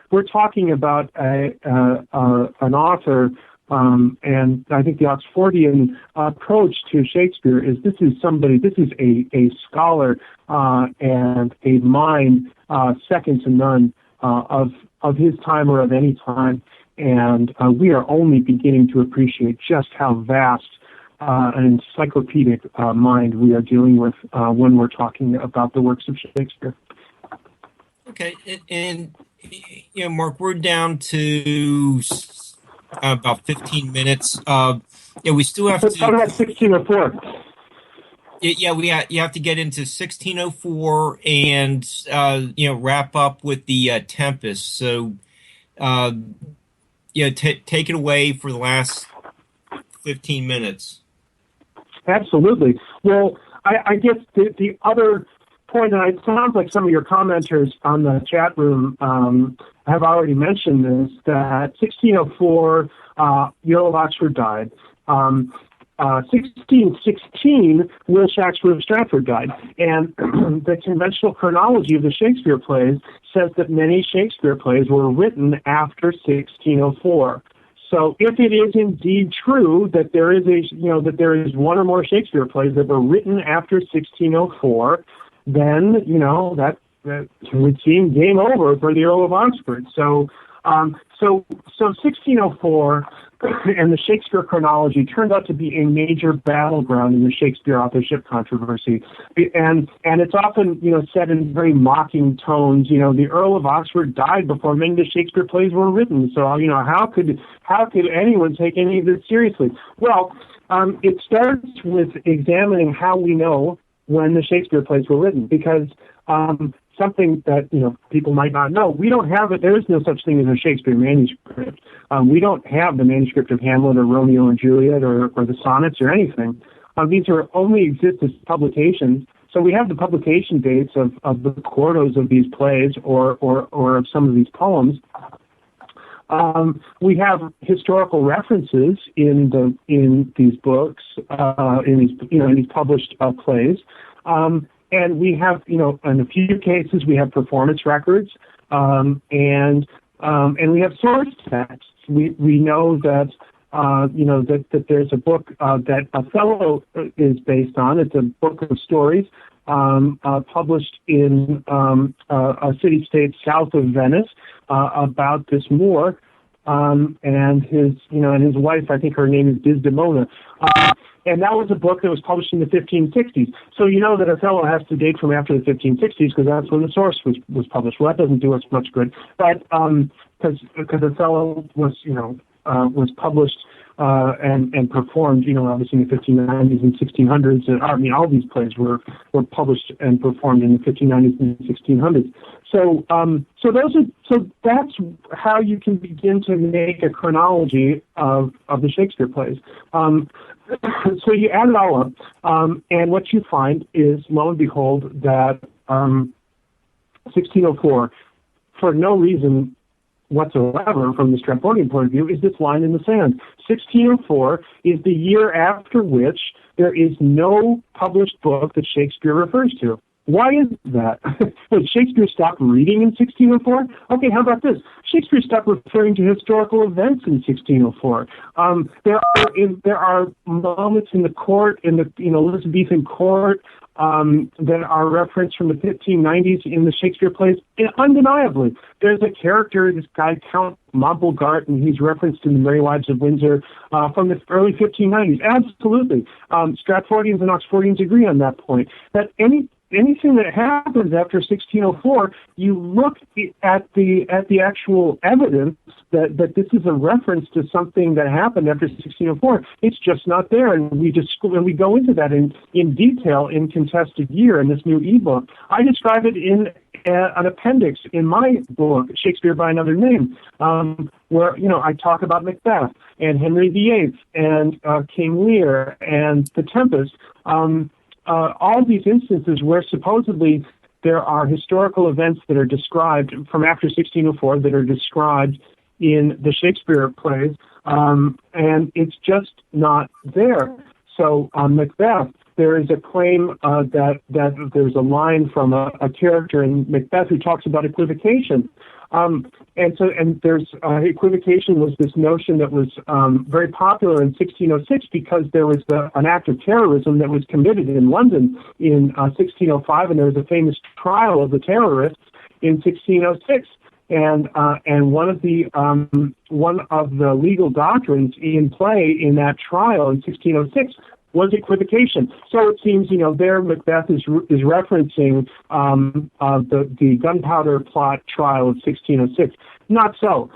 We're talking about an author, and I think the Oxfordian approach to Shakespeare is this is a scholar and a mind second to none of his time or of any time. And we are only beginning to appreciate just how vast an encyclopedic mind we are dealing with when we're talking about the works of Shakespeare. Okay, and Mark, we're down to about 15 minutes. We still have to. Talk about 1604. You have to get into 1604 and wrap up with the Tempest. So, take it away for the last 15 minutes. Absolutely. Well, I guess the other point, and it sounds like some of your commenters on the chat room have already mentioned this, that 1604, the Earl of Oxford died. 1616, Will Shaxford of Stratford died. And the conventional chronology of the Shakespeare plays says that many Shakespeare plays were written after 1604. So if it is indeed true that there is one or more Shakespeare plays that were written after 1604, then that would seem game over for the Earl of Oxford. So 1604 and the Shakespeare chronology turned out to be a major battleground in the Shakespeare authorship controversy, and it's often said in very mocking tones. The Earl of Oxford died before many of the Shakespeare plays were written. So how could anyone take any of this seriously? Well, it starts with examining how we know when the Shakespeare plays were written, because something that people might not know, we don't have it. There is no such thing as a Shakespeare manuscript. We don't have the manuscript of Hamlet or Romeo and Juliet or the sonnets or anything. These are only exist as publications. So we have the publication dates of the quartos of these plays or of some of these poems. We have historical references in these books, in these published plays. And we have, in a few cases, we have performance records, and we have source texts. We know that, that there's a book that Othello is based on. It's a book of stories published in a city-state south of Venice about this Moor and his wife. I think her name is Desdemona. And that was a book that was published in the 1560s. So that Othello has to date from after the 1560s because that's when the source was published. Well, that doesn't do us much good, but because Othello was published and performed, obviously in the 1590s and 1600s. And all these plays were published and performed in the 1590s and 1600s. So that's how you can begin to make a chronology of the Shakespeare plays. So you add it all up, and what you find is, lo and behold, that 1604, for no reason whatsoever from the Stratfordian point of view, is this line in the sand. 1604 is the year after which there is no published book that Shakespeare refers to. Why is that? Did Shakespeare stop reading in 1604? Okay, how about this? Shakespeare stopped referring to historical events in 1604. There are moments in the court, in the Elizabethan court, that are referenced from the 1590s in the Shakespeare plays. And undeniably, there's a character, this guy Count Montbogart, and he's referenced in the Merry Wives of Windsor from the early 1590s. Absolutely, Stratfordians and Oxfordians agree on that point. That anything that happens after 1604, you look at the actual evidence that this is a reference to something that happened after 1604. It's just not there, and we go into that in detail in Contested Year in this new ebook. I describe it in an appendix in my book, Shakespeare by Another Name, where I talk about Macbeth and Henry VIII and King Lear and The Tempest. All these instances where supposedly there are historical events that are described from after 1604 that are described in the Shakespeare plays, and it's just not there. So on Macbeth, there is a claim that there's a line from a character in Macbeth who talks about equivocation. And there's equivocation was this notion that was very popular in 1606 because there was an act of terrorism that was committed in London in 1605, and there was a famous trial of the terrorists in 1606. And one of the legal doctrines in play in that trial in 1606 was equivocation. So it seems, there Macbeth is referencing the gunpowder plot trial of 1606. Not so.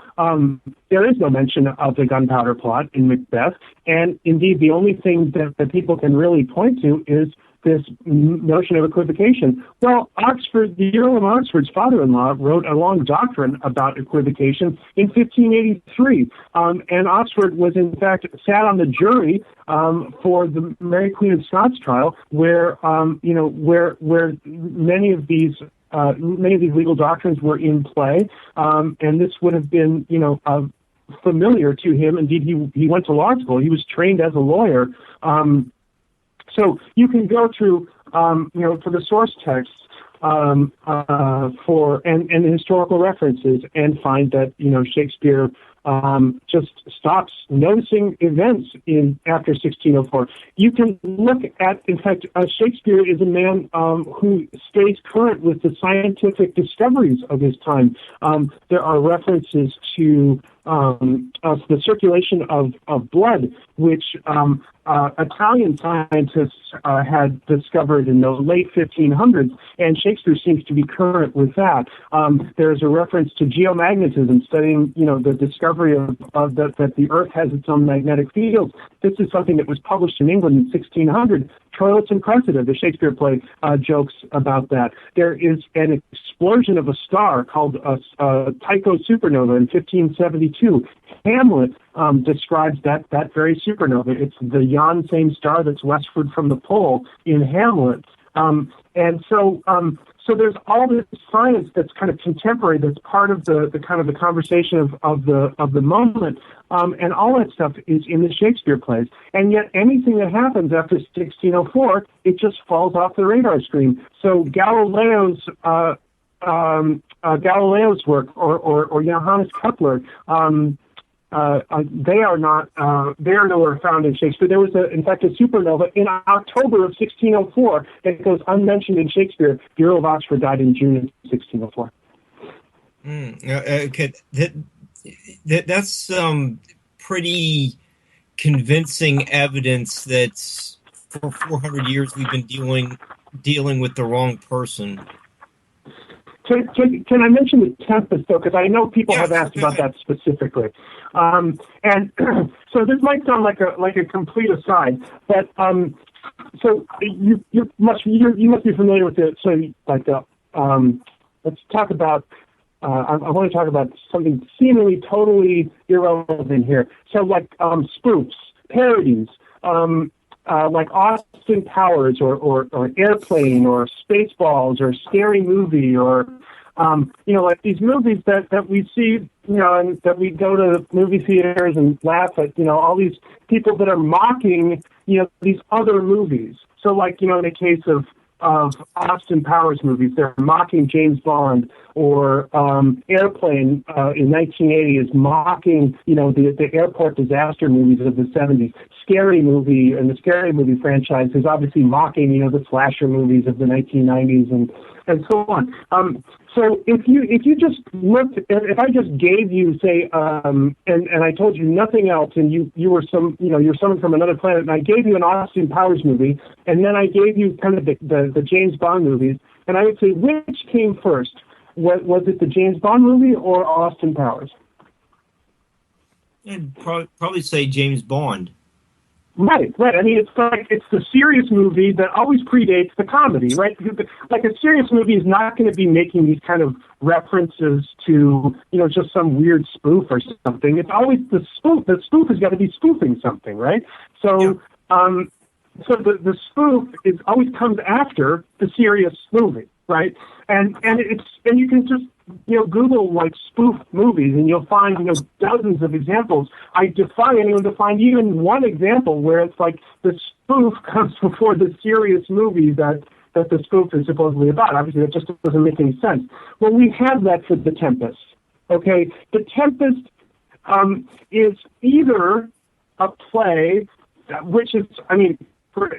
There is no mention of the gunpowder plot in Macbeth, and indeed the only thing that people can really point to is this notion of equivocation. Well, the Earl of Oxford's father-in-law wrote a long doctrine about equivocation in 1583, and Oxford was in fact sat on the jury for the Mary Queen of Scots trial, where many of these legal doctrines were in play, and this would have been familiar to him. Indeed, he went to law school. He was trained as a lawyer. So you can go through, for the source texts, for and the historical references, and find that Shakespeare just stops noticing events after 1604. You can look at, in fact, Shakespeare is a man who stays current with the scientific discoveries of his time. There are references to the circulation of blood, which Italian scientists had discovered in the late 1500s, and Shakespeare seems to be current with that. There's a reference to geomagnetism, studying, the discovery of that the Earth has its own magnetic field. This is something that was published in England in 1600. Troilus and Cressida, the Shakespeare play, jokes about that. There is an explosion of a star called Tycho supernova in 1572. Hamlet describes that very supernova. It's the Jan same star that's westward from the pole in Hamlet. And so there's all this science that's kind of contemporary, that's part of the kind of the conversation of the moment, and all that stuff is in the Shakespeare plays. And yet anything that happens after 1604, it just falls off the radar screen. So Galileo's work or Johannes Kepler, they are nowhere found in Shakespeare. There was, in fact, a supernova in October of 1604 that goes unmentioned in Shakespeare. The Earl of Oxford died in June of 1604. Okay, that's pretty convincing evidence that for 400 years we've been dealing with the wrong person. Can I mention the Tempest, though? Because I know people have asked about that specifically. And so this might sound like a complete aside, but so you must be familiar with it. So let's talk about. I want to talk about something seemingly totally irrelevant here. So spoofs, parodies. Like Austin Powers or Airplane or Spaceballs or Scary Movie or, like these movies that we see, and that we go to movie theaters and laugh at, all these people that are mocking, these other movies. So in the case of Austin Powers movies, they're mocking James Bond, or Airplane in 1980 is mocking, the airport disaster movies of the 70s. Scary Movie and the Scary Movie franchise is obviously mocking, the slasher movies of the 1990s and so on. So if you just looked, if I just gave you, say, and I told you nothing else, and you were you're someone from another planet, and I gave you an Austin Powers movie, and then I gave you kind of the James Bond movies, and I would say, which came first? Was it the James Bond movie or Austin Powers? I'd probably say James Bond. Right. I mean, it's the serious movie that always predates the comedy, right? Like a serious movie is not going to be making these kind of references to, just some weird spoof or something. It's always the spoof. The spoof has got to be spoofing something, right? So, so the spoof always comes after the serious movie, right? And you can just Google spoof movies, and you'll find dozens of examples. I defy anyone to find even one example where it's like the spoof comes before the serious movie that the spoof is supposedly about. Obviously, that just doesn't make any sense. Well, we have that for The Tempest. Okay, The Tempest is either a play, which is,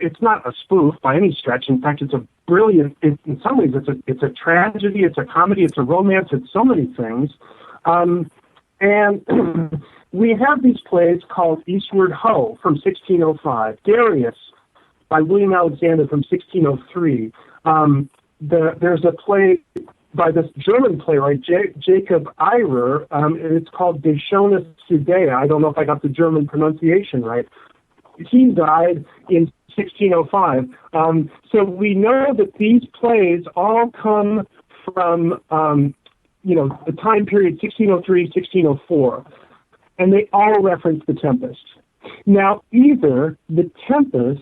it's not a spoof by any stretch. In fact, it's a brilliant. In some ways, it's a tragedy. It's a comedy. It's a romance. It's so many things. And we have these plays called Eastward Ho from 1605, Darius by William Alexander from 1603. There's a play by this German playwright Jacob Eyrer, and it's called De Schöne Judäa. I don't know if I got the German pronunciation right. He died in 1605. So we know that these plays all come from, the time period 1603, 1604, and they all reference The Tempest. Now, either The Tempest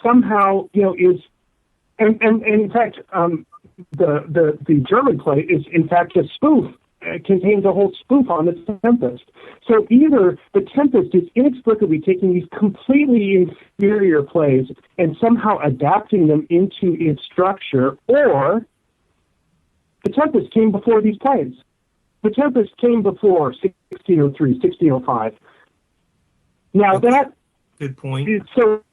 somehow, is, and in fact, the German play is in fact a spoof. It contains a whole spoof on The Tempest. So either The Tempest is inexplicably taking these completely inferior plays and somehow adapting them into its structure, or The Tempest came before these plays. The Tempest came before 1603, 1605. Now that good point. So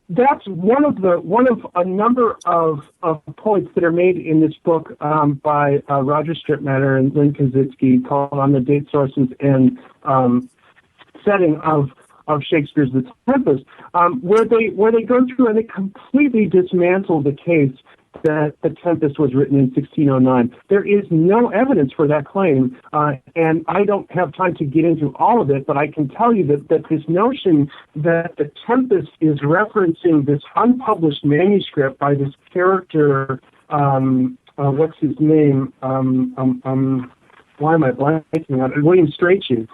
that's one of a number of points that are made in this book by Roger Strittmatter and Lynn Kazitsky, called On the Date, Sources, and Setting of Shakespeare's The Tempest, where they go through and they completely dismantle the case that The Tempest was written in 1609. There is no evidence for that claim, and I don't have time to get into all of it, but I can tell you that this notion that The Tempest is referencing this unpublished manuscript by this character, what's his name? Why am I blanking on it? William Strachey.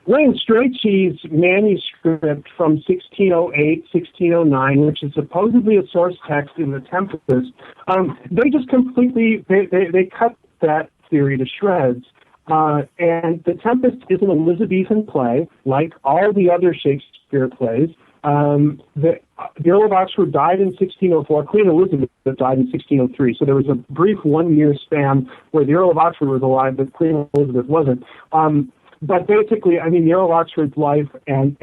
William Strachey's manuscript from 1608, 1609, which is supposedly a source text in The Tempest, they just completely, they cut that theory to shreds. And The Tempest is an Elizabethan play, like all the other Shakespeare plays. The Earl of Oxford died in 1604. Queen Elizabeth died in 1603. So there was a brief 1 year span where the Earl of Oxford was alive, but Queen Elizabeth wasn't. But basically, I mean, the Earl of Oxford's life and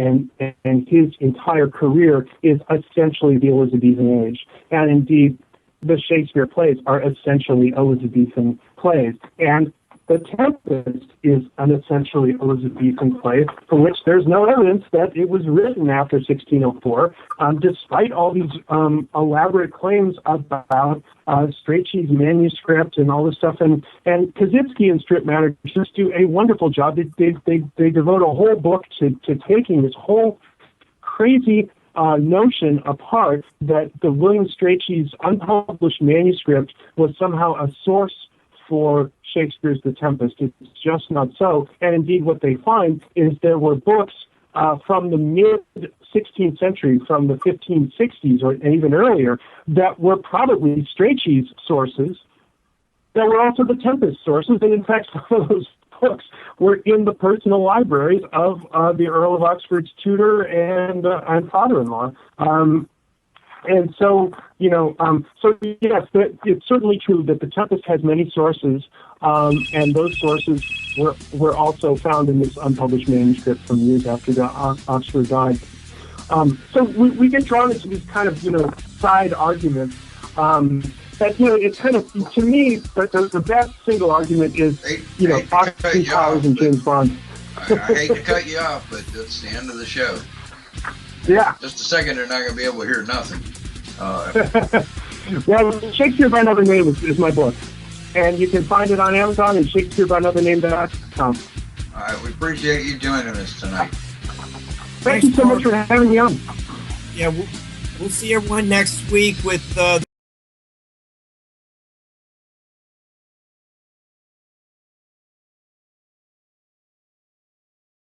his entire career is essentially the Elizabethan age. And indeed, the Shakespeare plays are essentially Elizabethan plays. And The Tempest is an essentially Elizabethan play for which there's no evidence that it was written after 1604, despite all these elaborate claims about Strachey's manuscript and all this stuff. And Kazitsky and Strittmatter just do a wonderful job. They devote a whole book to taking this whole crazy notion apart that the William Strachey's unpublished manuscript was somehow a source for Shakespeare's The Tempest. It's just not so. And indeed, what they find is there were books from the mid-16th century, from the 1560s or even earlier, that were probably Strachey's sources, that were also The Tempest sources. And in fact, some of those books were in the personal libraries of the Earl of Oxford's tutor and father-in-law. And so, so yes, it's certainly true that The Tempest has many sources, and those sources were also found in this unpublished manuscript from years after Oxford died. So we get drawn into these kind of, side arguments. That, it's kind of, to me, the best single argument is, Austin Powers and James Bond. I hate to cut you off, but that's the end of the show. Yeah. Just a second, they're not going to be able to hear nothing. Well, Shakespeare by Another Name is my book. And you can find it on Amazon and ShakespeareByAnotherName.com. All right, we appreciate you joining us tonight. Thank you so much for having me on. Yeah, we'll see everyone next week with